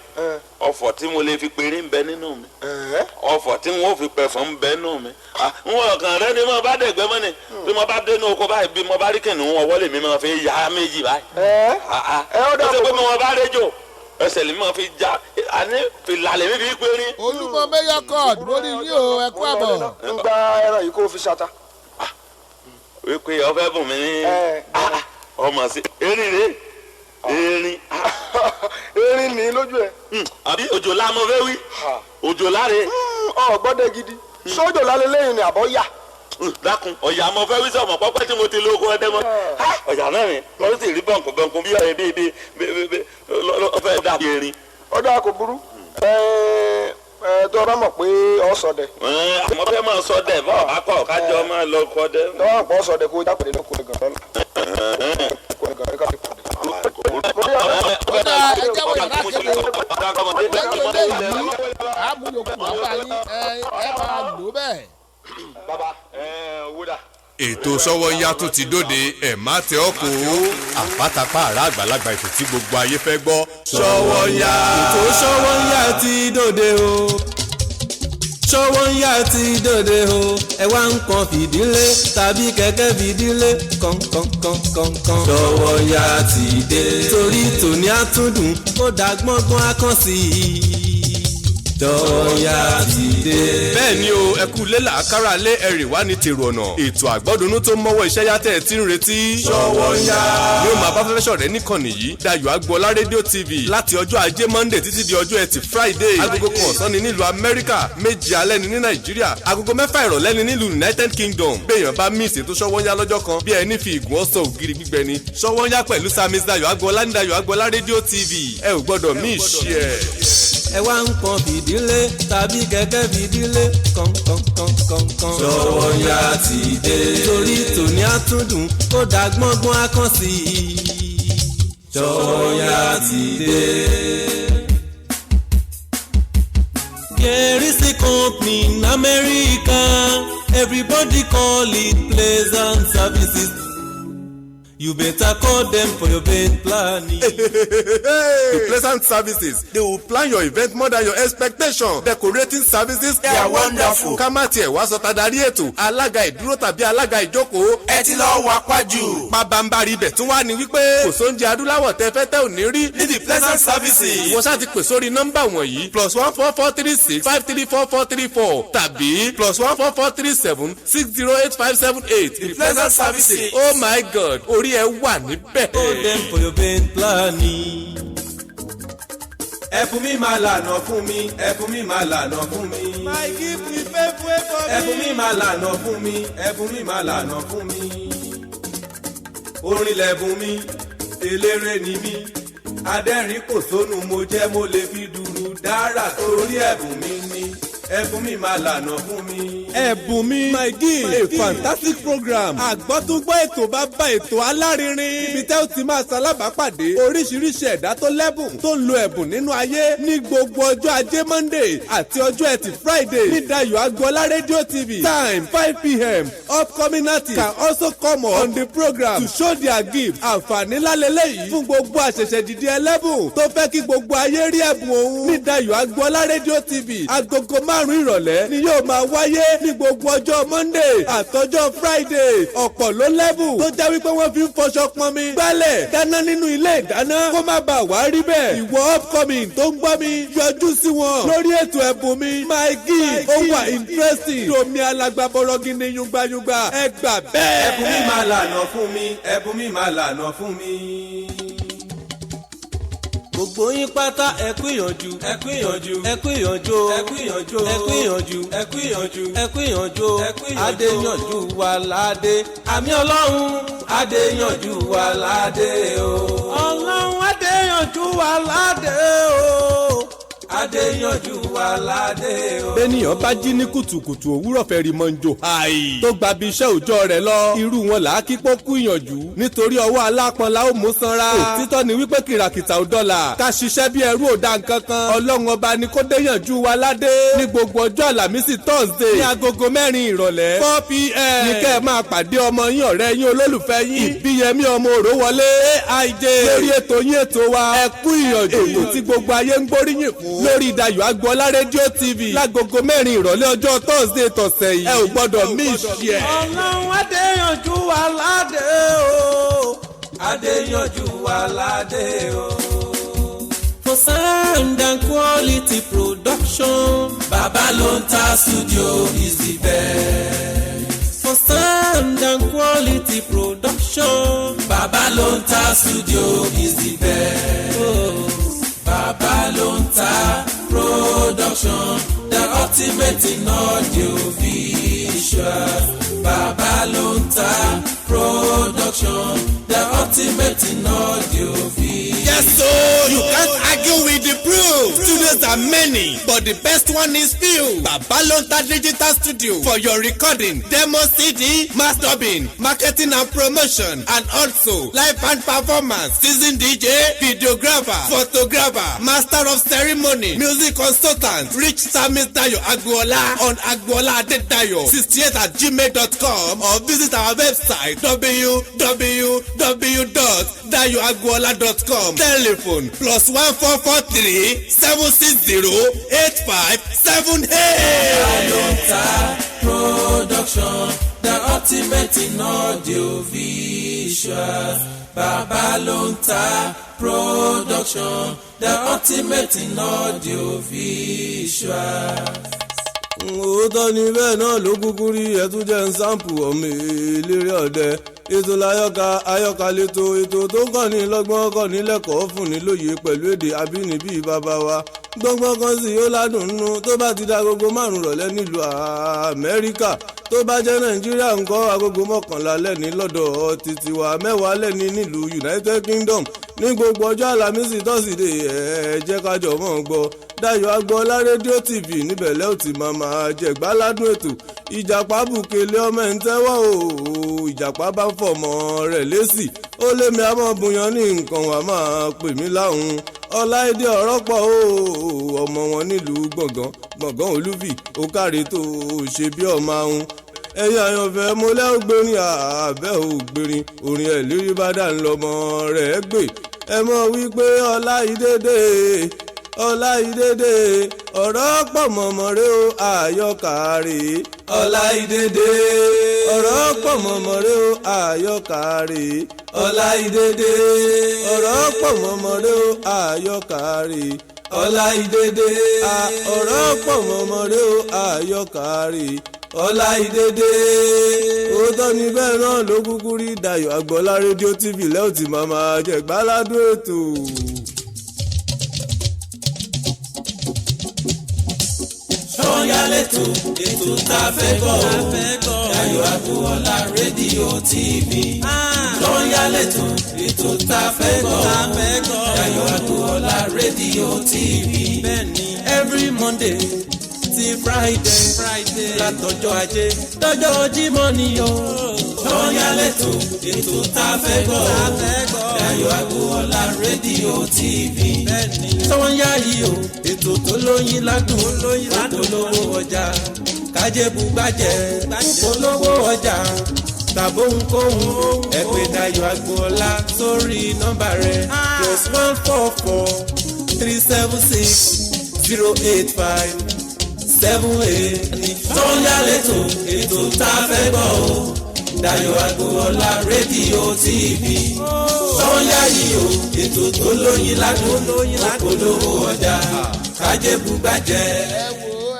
ọ̀fọ̀ tí mo lè fi péré ń bẹ nínú mi ọ̀fọ̀ tí wọ́n fi pẹ̀fọ́ ń bẹ nínú mi wọ́n kàn rẹ́ ni mo bá dẹ̀gbẹ́ mọ́ni bí mo bá dénú oko báyìí bí mo bá rí kìnnìún wọn wọlé mi máa fi yá méjì báyìí ó ṣe pé mo bá réjò ẹsẹ̀ lè máa fi já àní fìlàlẹ̀ mi fi péré. olúmọ mẹyọ kọọd lórí yín o ẹ kú àbọ̀. ń gba ẹran yìí kó fi ṣata. wípé ọfẹ bùn mí ní ọmọ sí erin rè erin. erin ní lójú ẹ. àbí òjòlá mo fẹ́ wí òjòlá rè. ọ̀gbọ́dẹ gidi sójò lálẹ́ lẹ́yìn ni àbọ̀ yà. dákun ọ̀yà mo fẹ́ wí sọ̀mọ̀ pọ́pẹ́ tí mo ti lóko ọdẹ mọ́ ọ̀yà náà mi lọ́dún sì rí bọ̀ǹkù bí ọ̀rẹ́ bíi ọ̀fẹ́ dàbí erin. ọ̀dà kò burú tó o bá mọ̀ pé ọ̀ sọdẹ. àmọ́ fẹ́ máa sọdẹ bọ́ akọ kájọ máa lọ kọdẹ. tó o pọ̀ sọdẹ kó o jápèlé lọ́kọ̀ ẹ̀gàn lọ́la. ọ̀dà ẹjẹ́ wọ yàrá àkéde lẹ́yìn olè yìí àmúyòkù bàbá yín ẹ máa lò bẹ́ẹ̀. bàbá owó dà. ètò Sówónyá tó ti dóde ẹ̀ má tẹ ọ́ kó àpátápá àrà àgbàlagbà ètò tí gbogbo ayé fẹ́ gbọ́ Sówónyá. ètò Sówónyá ti dóde o Sówónyá ti dóde o ẹ wá ń kan fìdílé tàbí kẹ̀kẹ́ fìdílé kọ̀ǹkọ̀ǹkọ̀ǹkọ̀ǹ Sówónyá ti dé torí tòní àtúndùn ó dá gbọ́ngbọ́n akán sí i. Sówónyá ti dé. bẹ́ẹ̀ ni o ẹ kú lélà àkàrà lé ẹ̀rì wá ní tèrò ọ̀nà ètò àgbọ́dúnú tó mọ́wọ́ iṣẹ́ yàtẹ̀ tí ń retí. Sówónyá yóò máa bá fẹ́fẹ́ ṣọ̀rẹ́ níkànnì yìí Dayọ̀ Agboola rédíò TV láti ọjọ́ ajé Monday títí di ọjọ́ ẹtì Friday agogo kan ọ̀sán ni nílùú Amẹ́ríkà méje alẹ́ ni ní Nàìjíríà agogo 6 ìrọ̀lẹ́ ni nílùú United Kingdom béèyàn bá mí ìsètò Sówónyá lọ́jọ́ kan bí ẹni fi ìgùn ọ̀sán ògiri gbígbẹ ni Sówónyá pẹ̀lú Samis Dayọ̀ Agboola ní Dayọ̀ Agboola rédíò TV ẹ ò gbọ́dọ̀ mí ìṣí ẹ̀. ẹ wá ń kan fìdílé tàbí kẹ̀kẹ́ fìdílé kọ̀ǹkọ̀ǹkọ̀ǹkọ̀ǹ Sówónyá ti dé torí tòní àtúndùn ó dá gbọ́ngbọ́n akán sí i. Sówónyá ti dé. There is a company in America, everybody call it Pleasant Services. You better call them for your event planning. The Pleasant Services, they will plan your event more than your expectation. Decorating services, they are wonderful. Ká má tiẹ̀ wá sọ tadarí ètò, alága ìdúró tàbí alága ìjókòó. Ẹ ti lọ wà pájù. Pabambari ibẹ̀ tún wá ní wípé kò sóúnjẹ adúláwọ̀ tẹ́fẹ́ tẹ́ ò ní rí. Ní The Pleasant Services. Wọ́n ṣáà ti pè sórí nọ́mbà wọ̀nyí +14436 534434 tàbí +14437 608578. The Pleasant Services. Oh my God, orí ẹ wà níbẹ̀. Call them for your event planning. Ẹ̀bùn mi máa lànà fún mi, ẹ̀bùn mi máa lànà fún mi. My gift will pay for me. Ẹ̀bùn mi máa lànà fún mi, ẹ̀bùn mi máa lànà fún mi. Orin lẹ̀bùn mi, eléré ni mí. Adẹ́rìn pòṣónù mo jẹ́ mo lè fi dùrù dára torí ẹ̀bùn mi ni. Ẹ̀bùn mi máa lànà fún mi. ẹ̀bùn mi my gift a fantastic program àgbọ́túngbọ́ ètò bá bá ètò alárinrin ibi tẹ́ ó ti máa ṣalábàápàdé oríṣiríṣi ẹ̀dá tó lẹ́bùn tó ń lo ẹ̀bùn nínú ayé ní gbogbo ọjọ́ ajé monday àti ọjọ́ ẹtì friday ní Dayo Agboola radio tv time 5 p.m. upcoming artists can also come on the program to show their gift àǹfààní lálẹ́lẹ́ yìí fún gbogbo àṣẹ̀ṣẹ̀ dìde ẹlẹ́bùn tó fẹ́ kí gbogbo ayé rí ẹ̀bùn òun ní Dayo Agboola radio tv agogo 5 ìrọ̀lẹ́ ni yóò máa wáyé ní gbogbo ọjọ́ monday àtọjọ́ friday ọ̀pọ̀ ló lẹ́bùn tó já wípé wọ́n fi ń fọṣọ pọnmi gbálẹ̀ dáná nínú ilé ìdáná kó má bàa wá rí bẹ́ẹ̀ ìwọ upcoming tó ń gbọ́ mi yọjú sí wọn lórí ètò ẹ̀bùn mi my gift ó wà interesting domi alágbàbọ̀rọ̀ gidi yungbayungba ẹ gbà bẹ́ẹ̀. ẹ̀bùn mi máa lànà fún mi ẹ̀bùn mi máa lànà fún mi. gbogbo yín pátá ẹ kú ìyànjú ẹ kú ìyànjú ẹ kú ìyànjú ẹ kú ìyànjú ẹ kú ìyànjú ẹ kú ìyànjú ẹ kú ìyànjú adéyànjú wà ládé àmì ọlọ́run adéyànjú wà ládé o. ọlọ́run adéyànjú wà ládé o. adéyànjú wà ládé o. bẹ́nìyàn bá jí ní kùtùkùtù òwúrọ̀ fẹ́ rí mọ́njò àì tó gba bí iṣẹ́ òòjọ́ rẹ̀ lọ irú wọn là á kí pọ́ kú ìyànjú nítorí ọwọ́ alápọn la ó mú sanra òtítọ́ ni wípé kìràkìtà ò dọ́là ká ṣiṣẹ́ bí ẹrú ò dá nǹkan kan ọlọ́run ọba ni kó déyànjú wa ládé ní gbogbo ọjọ́ àlàmísì thursday ní agogo 4 ìrọ̀lẹ́ 4 p.m. ní kẹ́ ẹ máa pàdé ọmọ yín ọ̀rẹ́ yín olólùfẹ́ yín ìbíyẹmí ọmọ òrówọlé aij lórí ètò yín ètò wa ẹ kú ìyànjú èyí tí gbogbo ayé ń gbóríyìn fún lórí Dayo Agboola rédíò tv lágogo 4 ìrọ̀lẹ́ ọjọ́ thursday tọ̀sẹ̀ yìí ẹ ò gbọ́dọ̀ miss ẹ̀. ọlọ́run adéyànjú wà ládé o adéyànjú wà ládé o. for sound and quality production Babalonta studio is the best. for sound and quality production Babalonta studio is the best. Oh. Babalonta production, the ultimate in audio visual. Babalonta production, the ultimate in audio visual. Yes, so you can't argue with the proof. Studios are many, but the best one is few. Babalonta Digital Studio for your recording, demo CD, mastering, marketing and promotion, and also live band performance, seasoned DJ, videographer, photographer, master of ceremony, music consultant. Reach Samis Dayo Agboola on Agboola Adedayo 68@gmail.com or visit our website www.dayoagboola.com. Telephone +1443 760 8578. Babalonta production, the ultimate in audio visual. Babalonta production, the ultimate in audio visual. òótọ́ ni bẹ́ẹ̀ náà ló kúkú rí ẹtún jẹ́ ń sáǹpù ọmọ eléré ọ̀dẹ ètò ayọ́ka lẹ́tọ̀ ètò tó kàn ní lọ́gbọ́n kàn ní lẹ́kọ̀ọ́ fún ní lóye pẹ̀lú èdè abínibí bàbá wa gbọ́ngbọ́n kan sì yóò ládùn nínú tó bá ti da agogo 5 rọ̀lẹ́ nílùú Amẹ́ríkà tó bá jẹ́ Nàìjíríà ńkọ́ agogo 11 lẹ́ni lọ́dọ̀ títí wa 10 lẹ́ni nílùú United Kingdom ní gbogbo ọjọ́ àlàmísì tọ́sídẹ̀ẹ́ ẹ jẹ́ ká jọ mọ́ gbọ́ Dayo Agboola rédíò tv níbẹ̀ lẹ́ ò ti máa jẹ̀gbá ládùn ètò ìjàpá bùkélé ọmọ ẹ̀ ń tẹ́wọ́ o ìjàpá bá fọmọ rẹ̀ lésì ó lé mi àmọ́ bùyàn ní nǹkan wà máa pè mí láhùn ọláìdé ọ̀rọ̀ pọ̀ o ọmọ wọn nílùú gbọ̀ngàn olúfì ó káre tó ṣe bí ọmọ ahun ẹ̀yin àyànfẹ́ mo lẹ́ ògbérin àbẹ́ ògbérin orin ẹ̀ lérí bá dà ń lọ́mọ rẹ̀ gbé ẹ mọ̀ wípé ọláìdédé ọ̀rọ̀ pọ̀ mọ̀mọ́rẹ́ o àyọkàrè ọláìdédé ọ̀rọ̀ pọ̀ mọ̀mọ́rẹ́ o àyọkàrè ọláìdédé ọ̀rọ̀ pọ̀ mọ̀mọ́rẹ́ o àyọkàrè ọláìdédé ọ̀rọ̀ pọ̀ mọ̀mọ́rẹ́ o àyọkàrè ọláìdédé. òótọ́ ni bẹ́ẹ̀ náà ló kúkú rí Dayo Agboola rédíò tv lẹ́ ò ti máa jẹ̀gbá ládùn ètò. sọ́yálẹ̀tò ètò tá a fẹ́ gbọ́ Dayo Agboola rédíò tv. sọ́yálẹ̀tò ètò tá a fẹ́ gbọ́ Dayo Agboola rédíò tv. every monday till Friday látọjọ́ ajé dọ́jọ́ Jímọ̀ ni o. Sọ́yà lẹ́tọ̀ ètò tá a fẹ́ gbọ́. Dayọ̀ Agboola rédíò TV. Sọ́yà yìí o ètò tó lóyin ládùn olówó ọjà kájẹ́bù gbàjẹ́ olówó ọjà tàbó ohunkóhun ẹ pè Dayọ̀ Agboola sórí nọ́mbà rẹ̀ +144 376 085 78. Sọ́yà lẹ́tọ̀ ètò tá a fẹ́ gbọ́ o. Dayọ̀ Agboola rédíò TV. Sọ́yà yìí o ètò tó lóyin ládùn olówó ọjà kájẹ́bù gbàjẹ́.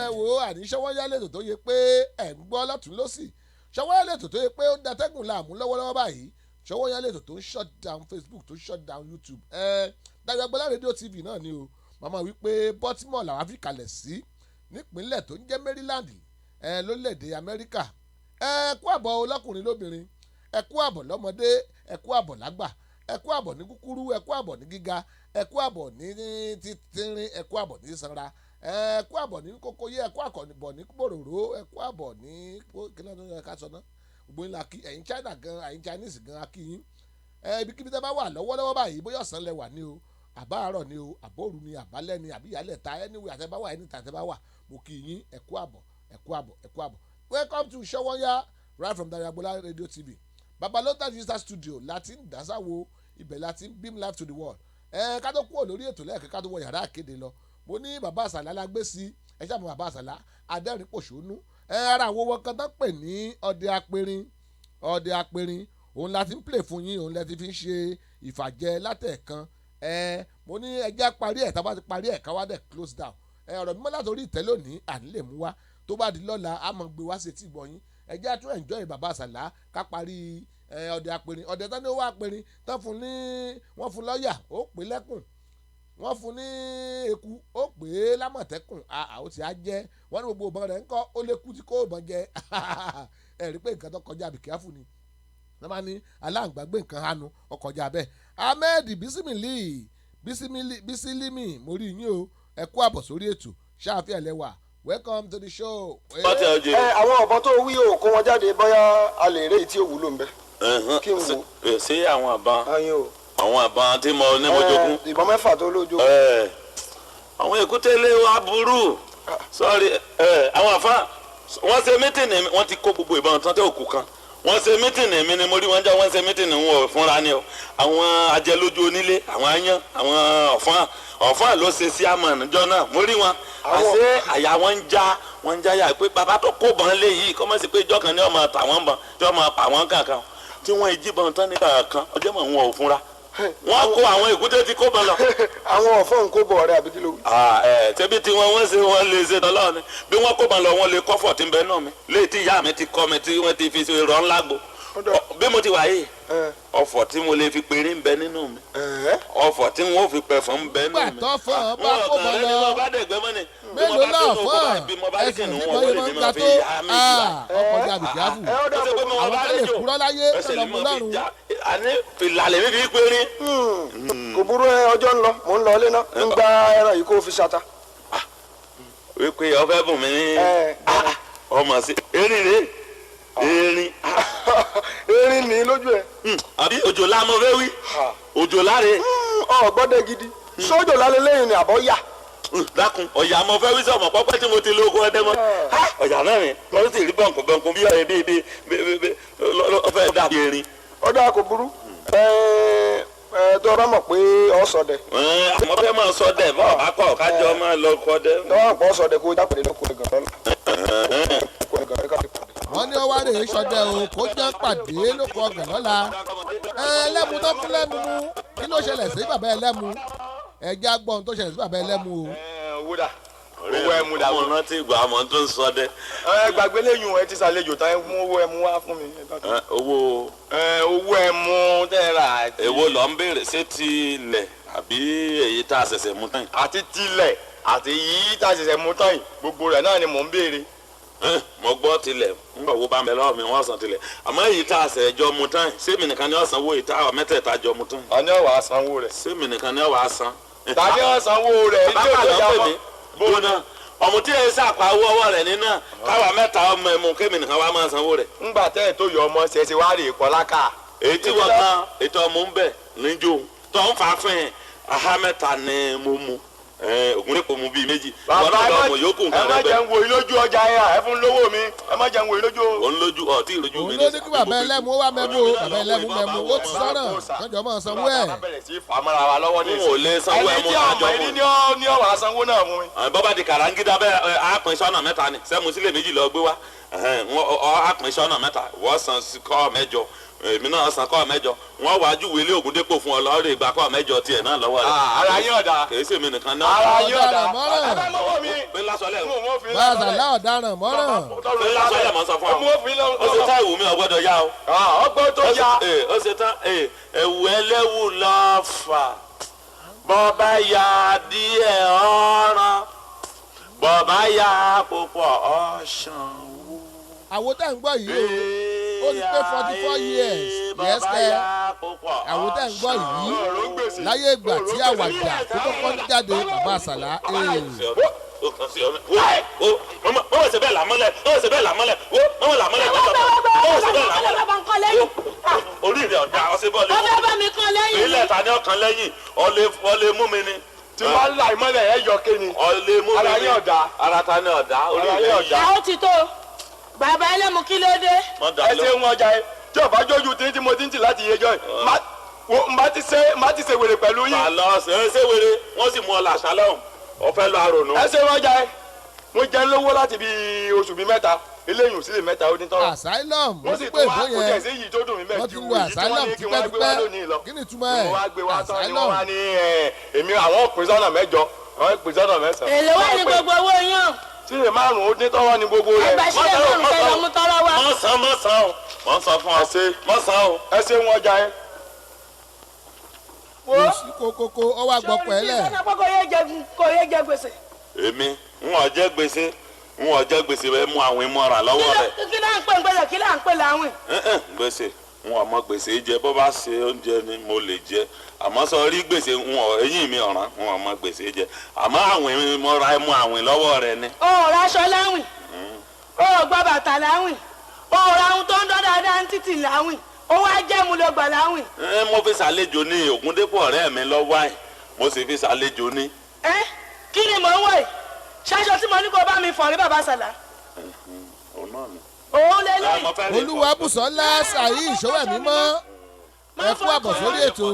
ẹ wo àní Sọ́wọ́nyá lẹ́tọ̀ tó yẹ pé ẹ̀ ń gbọ́ lọ́tún lọ́sì. Sọ́wọ́nyá lẹ́tọ̀ tó yẹ pé ó datẹ́gùn láàmú lọ́wọ́lọ́wọ́ báyìí. Sọ́wọ́nyá lẹ́tọ̀ tó ń shut down Facebook tó shut down YouTube. Dayọ̀ Agboola rédíò TV náà ni o. Màmá wípé Baltimore làwọn fi kalẹ̀ sí nípínlẹ̀ tó ń jẹ́ Maryland lórílẹ̀‐èdè Amẹ́ríkà. Ẹ kú àbọ̀ ọlọ́kùnrin lóbìnrin, ẹ kú àbọ̀ lọ́mọdé, ẹ kú àbọ̀ lágbà, ẹ kú àbọ̀ ní kúkúrú, ẹ kú àbọ̀ ní gíga, ẹ kú àbọ̀ ní títírín, ẹ kú àbọ̀ ní sanra, ẹ kú àbọ̀ ní kókóyé, ẹ kú àbọ̀ ní bòròró, ẹ kú àbọ̀ ní kílẹ̀ tó yẹ ká sọ náà gbogbo ńlá kí ẹ̀yin China gan ẹ̀yin Chinese gan akíyín. Ibikíbi tẹ́ bá wà lọ́wọ́lọ́wọ́ báyìí bóyá ọ̀sán lẹ wà ní o, àbá àárọ̀ ni o, àbóòrù ni, àbálẹ́ ni, àbí ìyálẹ̀ ta anywhere àtẹ́ bá wà ẹni tàtẹ́ bá wà mo kí yín ẹ kú àbọ̀ ẹ kú àbọ̀ ẹ kú àbọ̀. Welcome to Sọ́wọ́nyá right from Dayọ̀ Agboola Radio TV. Babalota Digital Studio láti ń dásáwo ibẹ̀ láti ń beam live to the world. Ká tó kúrò lórí ètò lẹ́ẹ̀kẹ́ ká tó wọ yàrá àkéde lọ. Mo ní bàbá àsàlá la gbé sí ẹ ṣáà mọ bàbá àsàlá adẹ́rìn pòṣónú. Ara àwọn owó kan tán pè ní ọdẹ apẹrin òun la ti ń play fún yín, òun la ti fi ń ṣe ìfàjẹ látẹ̀ẹ̀kan. Mo ní ẹjẹ́ parí ẹ̀ tá a bá ti parí ẹ̀ ká wá dẹ̀ close down. Ọ̀rọ̀ mímọ́ látòrí ìtẹ́ lónìí à ń lè mú wá tó bá di lọ́la a máa gbé wá sí etí ìgbọ̀nyín. Ẹjẹ́ tún enjoy bàbá àsàlá ká parí ọdẹ apẹrin. Ọdẹ tán ni ó wá apẹrin tán fún ní wọ́n fún lọ́ọ̀yà ó pè lẹ́kùn, wọ́n fún ní eku ó pè é lámọ̀tẹ́kùn ó ti á jẹ́ wọ́n ní gbogbo ìbọn rẹ̀ ń kọ́ ó lé kú tí kò ìbọn jẹ ẹ̀rí pé nǹkan tó kọjá àbíkíáfù ni wọ́n máa ní aláǹgbàgbé nǹkan hanu ọkọjá bẹ́ẹ̀. Ahmed Bisilimi mo rí yín o, ẹ kú àbọ̀ sórí ètò ṣáàfin ẹ̀lẹ́wà welcome to the show. àwọn ọ̀bọ tó wí o kó wọn jáde bóyá a lè rè tí ò wúlò ń bẹ. kí n wò. ṣé àwọn àbá tí mo ní mo jogún. ìbọn mẹ́fà tó lójú. àwọn èkúté ilé wa burú sọ́ọ̀rì àwọn àfa wọ́n ṣe mítìnì wọ́n ti kó gbogbo ìbọn tán tẹ́ òkú kan wọ́n ṣe mítìnì mi ni mo rí wọn já wọ́n ṣe mítìnì wọn ò fúnra ni o àwọn ajẹlójú onílé àwọn aáyán àwọn ọ̀fọ́n ló ṣe sí àmọ́ níjọ́ náà mo rí wọn àṣé àyà wọn ń já yà pé bàbá tó kó bọ́n lé yìí kọ́ mọ́ sí pé ìjọ kan ní ọmọ tàwọn bọ́n tí ọmọ pa wọn kankan tí wọ́n ìjì bọ́n tán nígbà kan ọjọ́ mọ̀ wọn ò fúnra wọ́n kó àwọn èkúté tí kó bọ́n lọ. àwọn ọ̀fọ́n kó bọ̀ ọ̀rẹ́ àbí kí ló wí. tẹ́bí tí wọ́n ṣe wọ́n lè ṣe tọ́lọ́ ni bí wọ́n kó bọ́n lọ wọ́n lè kọ́fọ̀ tí ń bẹ náà mi léyìí tí ìyá mi ti kọ́ mi tí wọ́n ti fi ṣe rọ́ ńlá gbó bí mo ti wà yìí ọ̀fọ̀ tí mo lè fi péré ń bẹ nínú mi ọ̀fọ̀ tí wọ́n fi pẹ̀fọ́ ń bẹ nínú mi. gbàtọ́ fún ọ bá kó bọ́ lọ mélòó náà fún ẹsìn tí wọ́n máa ń ta tó ọkọjà àbíjáfù àwọn tó lè kúrọ́ láyé ọlọ́mú lọ́rùn. àní fìlà lèmi fi péré. kò burú ọjọ́ ń lọ mò ń lọ ilé náà ń gba ẹran yìí kó fi ṣata. wípé ọfẹ bùn mí ní ọmọ sí erin rè erin ní lójú ẹ. àbí òjòlá mo fẹ́ wí òjòlá rè. ọgbọ́dẹ gidi sójòlá lélẹ́yìn ni àbọ̀ yà. dákun ọ̀yà mo fẹ́ wí sọ̀mọ̀ pọ́pẹ́ tí mo ti lo ogun ẹdẹ mọ́ ọ̀yà náà ni lọ́dún sì rí bọ̀nkùn bí ọ̀rẹ́ bíi ọ̀fẹ́ dàbí erin. ọ̀dà kò burú tó o bá mọ̀ pé ọ sọdẹ. àmọ́ fẹ́ máa sọdẹ bọ́ akọ kájọ máa lọ kọdẹ. lọ́wọ́ àpò sọdẹ kó jápèlé lọ́kùnrin gan-an. wọ́n ní ọwọ́ rẹ̀ sọdẹ o kó jẹ́ pàdé lóko ọgàn lọ́la. ẹlẹ́mu tó fún lẹ́mu mú kí ló ṣẹlẹ̀ sí bàbá ẹlẹ́mu ẹjẹ́ agbọ́n tó ṣẹlẹ̀ sí bàbá ẹlẹ́mu o. wúdà owó ẹmu dà wọ́n rántí ìgbà àmọ́ tó ń sọdẹ. gbàgbé lẹ́yìn ẹ ti ṣàlejò tán mú owó ẹmu wá fún mi. owó ẹmu tẹ́ ra. èwo lọ ń béèrè ṣé ti ilẹ̀ àbí èyí tá a ṣẹ̀ṣẹ̀ mú tán. àti tilẹ̀ àti yìí tá a ṣẹ̀ṣẹ̀ mú tán yìí gbogbo rẹ̀ náà ni mò ń béèrè. mo gbọ́ tilẹ̀ nígbà wo bá ń bẹ lọ́wọ́ mi wọ́n san tilẹ̀ àmọ́ èyí tá a ṣẹ̀ jọ mu tán sẹ́mi nìkan ni ó sanwó ìta mẹ́tẹ̀ẹ̀ta jọ mu tán. ọ̀ní ọ̀wà sanwó rẹ̀. sẹ́mi nìkan ni ó wà san. tàbí ó sanwó rẹ̀ bàbá àlọ́ pè mí gbóná ọmọ tí ẹ sàpá owó ọwọ́ rẹ̀ nínú káwa mẹ́ta ọmọ ẹ̀mú kémi nìkan wá máa sanwó rẹ̀. ńgbà tẹ́ ẹ̀ tó yọ ọmọ ṣẹṣẹ wá rè kọ́ láká. èyí tí wọ́n kan ètò ọmọ ń bẹ̀ níjó tó ń fa fún ẹ̀ aha mẹ́ta ni mo mu ògúnrẹ́pọ̀ mu bíi méjì. bàbá ẹ má jẹun wo ilójú ọjà yẹn ẹ fún lówó mi ẹ má jẹun wo ilójú. òun lójú ọtí ìlójú mi. òun ló ní kí bàbá ẹlẹ́mu ó wá mẹ́mu o bàbá ẹlẹ́mu mẹ́mu ó ti sọ́nà lọ́jọ́ mọ́ sanwó ẹ̀. n ò lè sanwó ẹ̀ mú àjọ fún ẹni tí ní ọ̀wà sanwó náà mú mi. bọ́bá di kàràǹgídá bẹ́ẹ̀ á pín sọ́nà mẹ́ta ni sẹ́mu sílẹ̀ méjì lọ gbé wá á pín sọ́nà mẹ́ta wọ́n san kọ́ mẹ́jọ èmi náà san kọ́ mẹ́jọ wọ́n wá júwe ilé Ògúndépò fún ọ lọ́ọ́rẹ́ ìgbà kọ́ mẹ́jọ tiẹ̀ náà lọ́wọ́ rẹ̀. ara yín ọ̀dà. kèé sèmi nìkan náà. ara yín ọ̀dà. mọ́ràn bàtàlá ọ̀daràn mọ́ràn. pé lásọ̀lẹ̀ mọ́ sọ fún ọ. ó ṣe tá ìwù mi ọ̀gbọ́dọ̀ yá o. ọgbọ́n tó yá. ó ṣe tán ẹ̀wù ẹlẹ́wù lọ́ọ́ fà bọ́ọ̀bá ya díẹ̀ ọ̀ràn bọ́ọ̀bá ya púpọ̀ ọ̀ṣàn wò. àwo tá à ń gbọ́ yìí o ó ti pé 44 years yes kẹ́ àwo tá à ń gbọ́ yìí láyé ìgbà tí àwàdà tó kọ́kọ́ ń jáde bàbá àsàlá ó ṣe bẹ́ẹ̀ làmọ́lẹ̀ ó ṣe bẹ́ẹ̀ làmọ́lẹ̀ ó làmọ́lẹ̀ ó ṣe bẹ́ẹ̀ làmọ́lẹ̀ orí rẹ̀ ọ̀dà ọ̀ṣẹ́ bọ́ọ̀lù ilẹ̀ ta ni ọkàn lẹ́yìn ọ̀lẹ́ mú mi ni. tí wọ́n la ìmọ̀lẹ̀ ẹ̀ yọ kéni. ọ̀lẹ́ mú mi ni ara yín ọ̀dà. ara ta ni ọ̀dà orí rẹ̀ ọ̀dà. ó ti tó bàbá ẹlẹ́mu kí ló dé. ẹ ṣe ń ọjà ẹ tí ọba jójú tí mo ti ń tì láti yẹjọ́ ẹ má ti ṣe wèrè pẹ̀lú yín. àlọ́ ṣe wèrè wọ́n sì mú ọ làṣà lọ́hùn ọ̀fẹ́ lọ àrònú. ẹ ṣe ń ọjà ẹ mo jẹ lówó láti bí oṣù bíi mẹ́ta eléyìí sílẹ̀ mẹ́ta ó ní tán. asylum wọ́n sì tún wá kó tẹ̀ sí yìí tó dùn mí mẹ́jọ wọ́n ti lo asylum tipẹ́tipẹ́ kí ni túmọ̀ ẹ̀ wọ́n wá gbé wá tán ni wọ́n wá ní èmi àwọn pín sọ́nà mẹ́jọ àwọn pín sọ́nà mẹ́sàn-án. èlé wà ní gbogbo owó yàn. sílẹ̀ márùn-ún ó dín tọ́wọ́ ní gbogbo rẹ̀. ẹgbẹ́ sílẹ̀ márùn-ún fẹ́ lọ mú tọ́lọ́ wa. mọ̀sán o mọ̀ ń sọ fún ọ mọ̀sán o. ẹ ṣe ń ọjà ẹ. kókókó ọwọ́ àgbọ̀pọ̀ ẹ̀ lẹ̀. kò yé jẹ gbèsè. èmi ń wọ́n jẹ́ gbèsè ń wọ́n jẹ́ gbèsè bẹ́ẹ̀ mú àwọn ìmọ̀ràn lọ́wọ́ rẹ̀. kí là ń pè gbèsè kí là ń pè láwìn. gbèsè ń wọ́n mọ gbèsè jẹ bó bá ṣe oúnjẹ ni mo lè jẹ àmọ́ sọ rí gbèsè ń wọ́n eyín mi ọ̀ràn ń wọ́n mọ gbèsè jẹ àmọ́ àwọn ìmọ̀ràn mú àwọn lọ́wọ́ rẹ̀ ni. o ò raṣọ láwìn o ò gba bàtà láwìn o ò ra ohun tó ń dán dáadáa ń títì láwìn o wá jẹ́ mu ló gbà láwìn. mo fi ṣàlejò ní Ògúndépò ọ̀rẹ́ mi lọ́wọ́ ẹ̀ mo sì fi ṣàlejò ní. kí ni mò ń wọ̀ yìí ṣáṣọ tí mo ní kó bá mi fọ̀ rí bàbá sàlá. òun lè lè. olúwa bùsọ́lá sàyí ìṣòwò ẹ̀mí mọ́ ẹ kú àbọ̀ sórí ètò.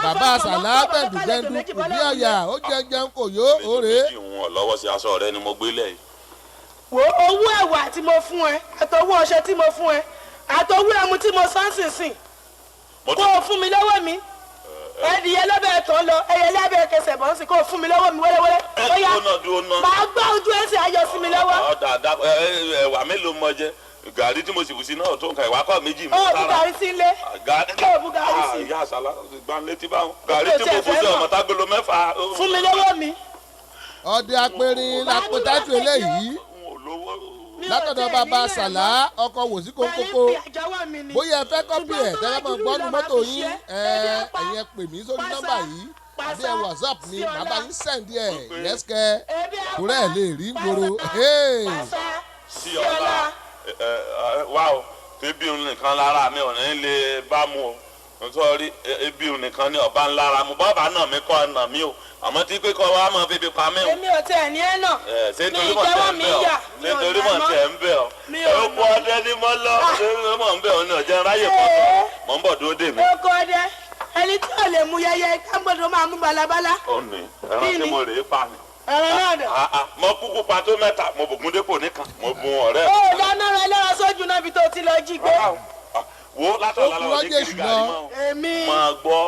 bàbá sàlá gbẹ̀ndùgbẹ̀ndù kò bí ọ̀yà ó jẹjẹun kò yó òrè. lọ́wọ́ sí aṣọ rẹ ni mo gbé lẹ̀. wo owó ẹ̀wà tí mo fún ẹ àtọwọ́ ọṣẹ tí mo fún ẹ àtọwọ́ ẹmu tí mo sán sínsìn kó o fún mi lọ́wọ́ mi ẹdìyẹ lọ́bẹ̀ tó lọ ẹyẹ lábẹ́ kẹsẹ̀ bọ́ sí kó o fún mi lọ́wọ́ mi wẹ́rẹ́wẹ́rẹ́ ó yá máa gbá ojú ẹsẹ̀ ayọ̀ sí mi lọ́wọ́. ẹ̀wà mélòó mọ jẹ gàrí tí mo sì kù sí náà tó nǹkan ìwà kọ́ méjì mi. ó bu gàrí sí ilé ó bu gàrí sí. ìyá àṣàlá gbanlétí báwọn gàrí tí mo kù sí ọmọ tágolo mẹ́fà. fún mi lọ́wọ́ mi. ọdẹ apẹrin lápò táìtù eléyìí látọ̀dọ̀ bàbá sàlá ọkọ̀ wòsí kókókó bóyá ẹ fẹ́ kọ́pì ẹ̀ tẹ́lẹ̀ mọ́ gbọ́nù mọ́tò yín ẹ̀yẹ pè mí sórí nọ́mbà yìí àbí ẹ whatsapp mi bàbá yín sẹ́ndí ẹ̀ yẹ́sìkẹ́ kúrẹ́ ẹ̀ lè rí gbòòrò. sí ọba wá o ebi nìkan lára mi ò ní lè bá mu o nítorí ebi nìkan ní ọba ńlára mu bọ́ọ̀bà náà mi kọ́ ọ̀nà mi o àmọ́ tí pé kọ́ wa máa fi pa mí o. èmi ò tẹ̀ ní ẹ̀ náà mi ìjẹ́wọ́ mi yà mi ò nítorí mọ̀ tẹ̀ ń bẹ̀ ọ́ ẹ kú ọdẹ ní mọ́ lọ ṣé mọ̀ ń bẹ̀ ọ́ ní ọ̀jẹ̀ ráyè pọ̀ mọ̀ ń bọ̀ dúró dè mí. ó kọ́ ọdẹ ẹni tí ò lè mú yẹyẹ kágbọ́dọ̀ máa mú balabala. ó ní ẹran tí mo rè é pa ni. ẹran náà dẹ̀. mo kúkú pa tó mẹ́ta mo bògúndépò nìkan mo bun ọ̀rẹ́. ó dáná rẹ lọ́wọ́ sójú náà bí tó ti lọ jí gbé. wo látọ̀ lálọ́ ní kiri gàrí mọ́ máa gbọ́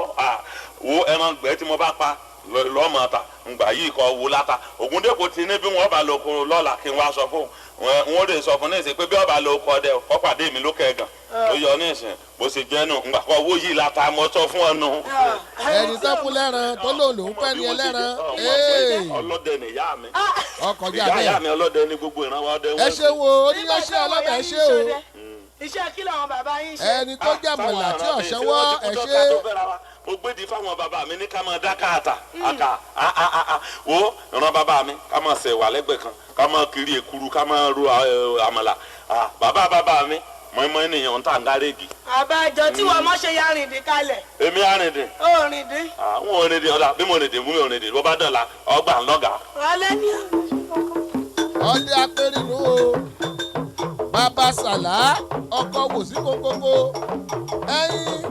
wo ẹran gbẹ́ tí mo bá pa lọ́mọ ta ngbà yìí kọ́ wo láta Ògúndépò ti ní bí wọ́n bá lọ kó lọ́la kí n wá sọ fún wọn lè sọ fún ní ìsìn pé bí wọ́n bá lọ kọ́ dẹ kọ́ pàdé mi lókè gan ó yọ ní ìsìn bó ṣe jẹ́ nù ngbà kọ́ owó yìí láta mọ́ sọ fún ọ nù. ẹni tó fún lẹ́ran tó lò lòún fẹ́ ni ẹlẹ́ran. ọlọ́dẹ ni ìyá mi ọkọ̀ jà bẹ́ẹ̀ ìyá mi ọlọ́dẹ ni gbogbo ìrànwọ́ ọdẹ wọn. ẹ ṣe wo oníyanṣẹ́ ọlọ́bẹ̀ ṣe o iṣẹ́ kí làwọn bàbá yín ṣe. ẹni tó jẹ́ mọ̀lá tí ọ̀ṣẹ́wọ́ ẹ ṣe. mo gbédi fáwọn bàbá mi ní ká máa dá káàtà àkà wo ìran bàbá mi ká máa ṣe wà lẹ́gbẹ̀ẹ́ kan ká máa kiri èkuru ká máa ro àmàlà bàbá mi mọ́ínmọ́ín nìyẹn ń tà ń gárẹ́gì. àbájọ tí wọ́n mọ̀ ṣe ya rìndín kalẹ̀. èmi á rìndín. ó rìndín. àwọn ò rìndín ọ̀dà bí mo rìndín mú mi ò rìndín bó bá dọ̀la ọgbà ńlọ́gà. alẹ́ ní ọdẹ apẹ̀rìnú o bàbá sàlá ọkọ̀ wòsí kókókó ẹ̀yìn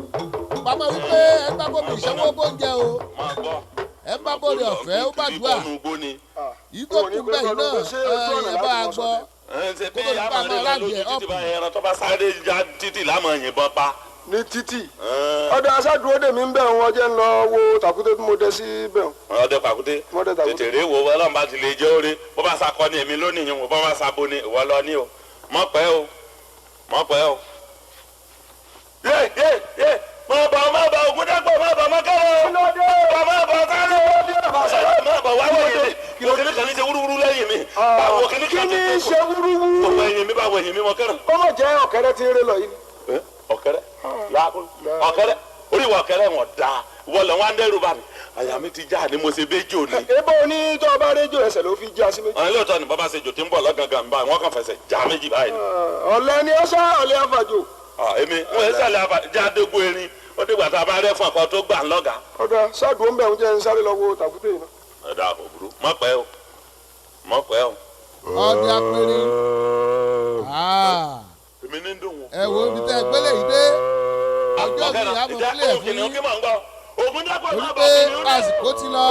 bàbá wípé ẹ bá bómi ìṣẹ́wó bóúnjẹ o ẹ bá bóre ọ̀fẹ́ ó bá dùà yìí tó kú bẹ́ẹ̀ náà ẹ bá a gbọ́ ṣe bí amọ̀rẹ́ lójú títì bá ẹran tó bá sáré já títì lámọ̀ yìnbọn pa. ní títì ọdẹ aṣáájú òde mi ń bẹ̀ wọ́n jẹ́ ń lọ wo tàkúté tí mo dẹ sí bẹ̀ wọ́n. ọdẹ pàkúté tètè rè wo ọlọ́run bá ti lè jẹ́ oore bó bá sakọ ní èmi lónìí yìí bó bá sabo ní ìwọ lọ ní o mọ̀ pẹ́ o yé mọ̀ bọ̀ ògùn dẹ́gbọ̀ mọ̀ bọ̀ mọ́kẹ́rẹ́ mọ̀ bọ̀ sáré mọ̀ bọ̀ wá wọ̀nyí òkìní kan ní ṣe wúrúwúrú lẹ́yìn mi òkìní kan ní ṣe wúrúwúrú ọmọ ẹ̀yìn mi bá wọ̀nyí mi mọ́kẹ́rẹ́. ó mọ̀ jẹ́ ọ̀kẹ́rẹ́ tí ń ré lọ yìí. ọ̀kẹ́rẹ́ oríwọ̀ ọ̀kẹ́rẹ́ wọn da wọlé wọn dẹ́rù bá mi àyà mi ti já ni mo ṣe béjò ni. ebo ní tó o bá rédíò ẹsẹ̀ ló fi já sí méjì. ọ̀hún lóòótọ́ ni bàbá ṣe jò tí ń bọ̀ lọ́gàngàn báyìí wọ́n kàn fẹsẹ̀ já méjì báyìí. ọ̀lẹ́ ni ó sá ọ̀lẹ́ àfàjò. èmi wọ́n yẹ sàlẹ̀ àfàjádógó erin ó dìgbà tá a bá rẹ́ fún ọkọ tó gbà ń lọ́gà. ọ̀dà ṣáàdùn ń bẹ̀ ń jẹ́ ń sáré lọ wo tàkúté yìí náà. ọ̀dà òbúrú mọ̀ pẹ́ o. ọdẹ apẹ̀rìn èmi ní dùn wọn. ẹ wo ibi tẹ gbélé yìí dé ọjọ́ mi àmọ́ kílẹ̀ fún yín torí pé àsìkò ti lọ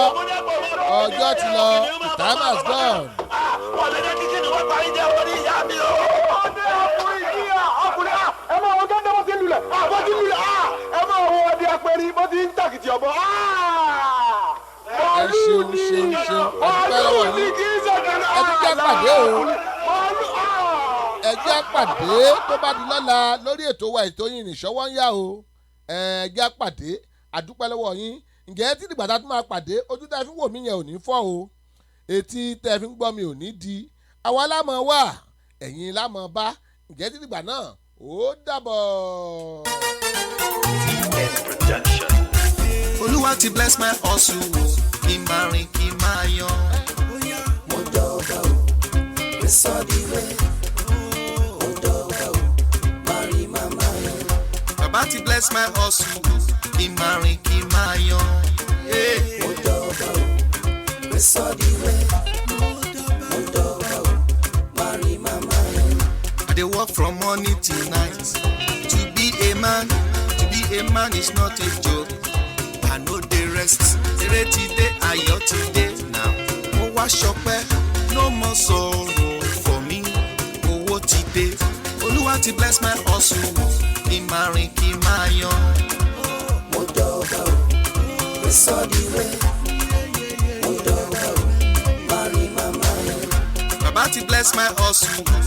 ọjọ́ ti lọ the time has gone. wọ́n lè jẹ́ kíkí ni wọ́n parí jẹ́ orí ìyá mi o. ọdẹ ọkùnrin yìí ọkùnrin ẹ máa wọ gẹ́gẹ́ bó ti lulẹ̀ ẹ máa wọ ọdẹ apẹ̀rìn bó ti ń tàkìtì ọ̀bọ. ẹ ṣeun ẹ dúpẹ́ lọ́wọ́ yín ẹ tún jẹ́ pàdé o ẹ jẹ́ pàdé tó bá di lọ́la lórí ètò wa ètò yìí nìṣọ́wọ́ ń yá o ẹ jẹ́ pàdé àdúpẹ́ lọ́wọ́ yín ǹjẹ́ tí dìgbà tá a tún máa pàdé ojú tẹ́ fi wò mí yẹn ò ní fọ́ o etí tẹ́ fi ń gbọ́ mi ò ní di àwa lámọ̀ wà ẹ̀yin lámọ̀ bá ǹjẹ́ tí dìgbà náà ó dàbọ̀. Olúwa ti bless my hustle kí n máa rìn kí n máa yan. mo dọ̀gá o rẹ́sọ̀dìwẹ̀ mo dọ̀gá o máa rí màmá yan. Bàbá ti bless my hustle kí n máa rìn kí n máa yan. mo dọ̀gá o rẹ́sọ̀dìwẹ̀ mo dọ̀gá o máa rí màmá yan. I dey work from morning till night. To be a man is not a joke. I no dey rest. Eré ti dé, ayọ̀ ti dé now. Mo wá ṣọpẹ́, no more sorrow for me. Owó ti dé, Olúwa ti bless my hustle. Kí n máa rìn kí n máa yan. mo dọ̀gá o rẹ́sọ̀dìwẹ̀ mo dọ̀gá o máa rí màmá yan. Bàbá ti bless my hustle.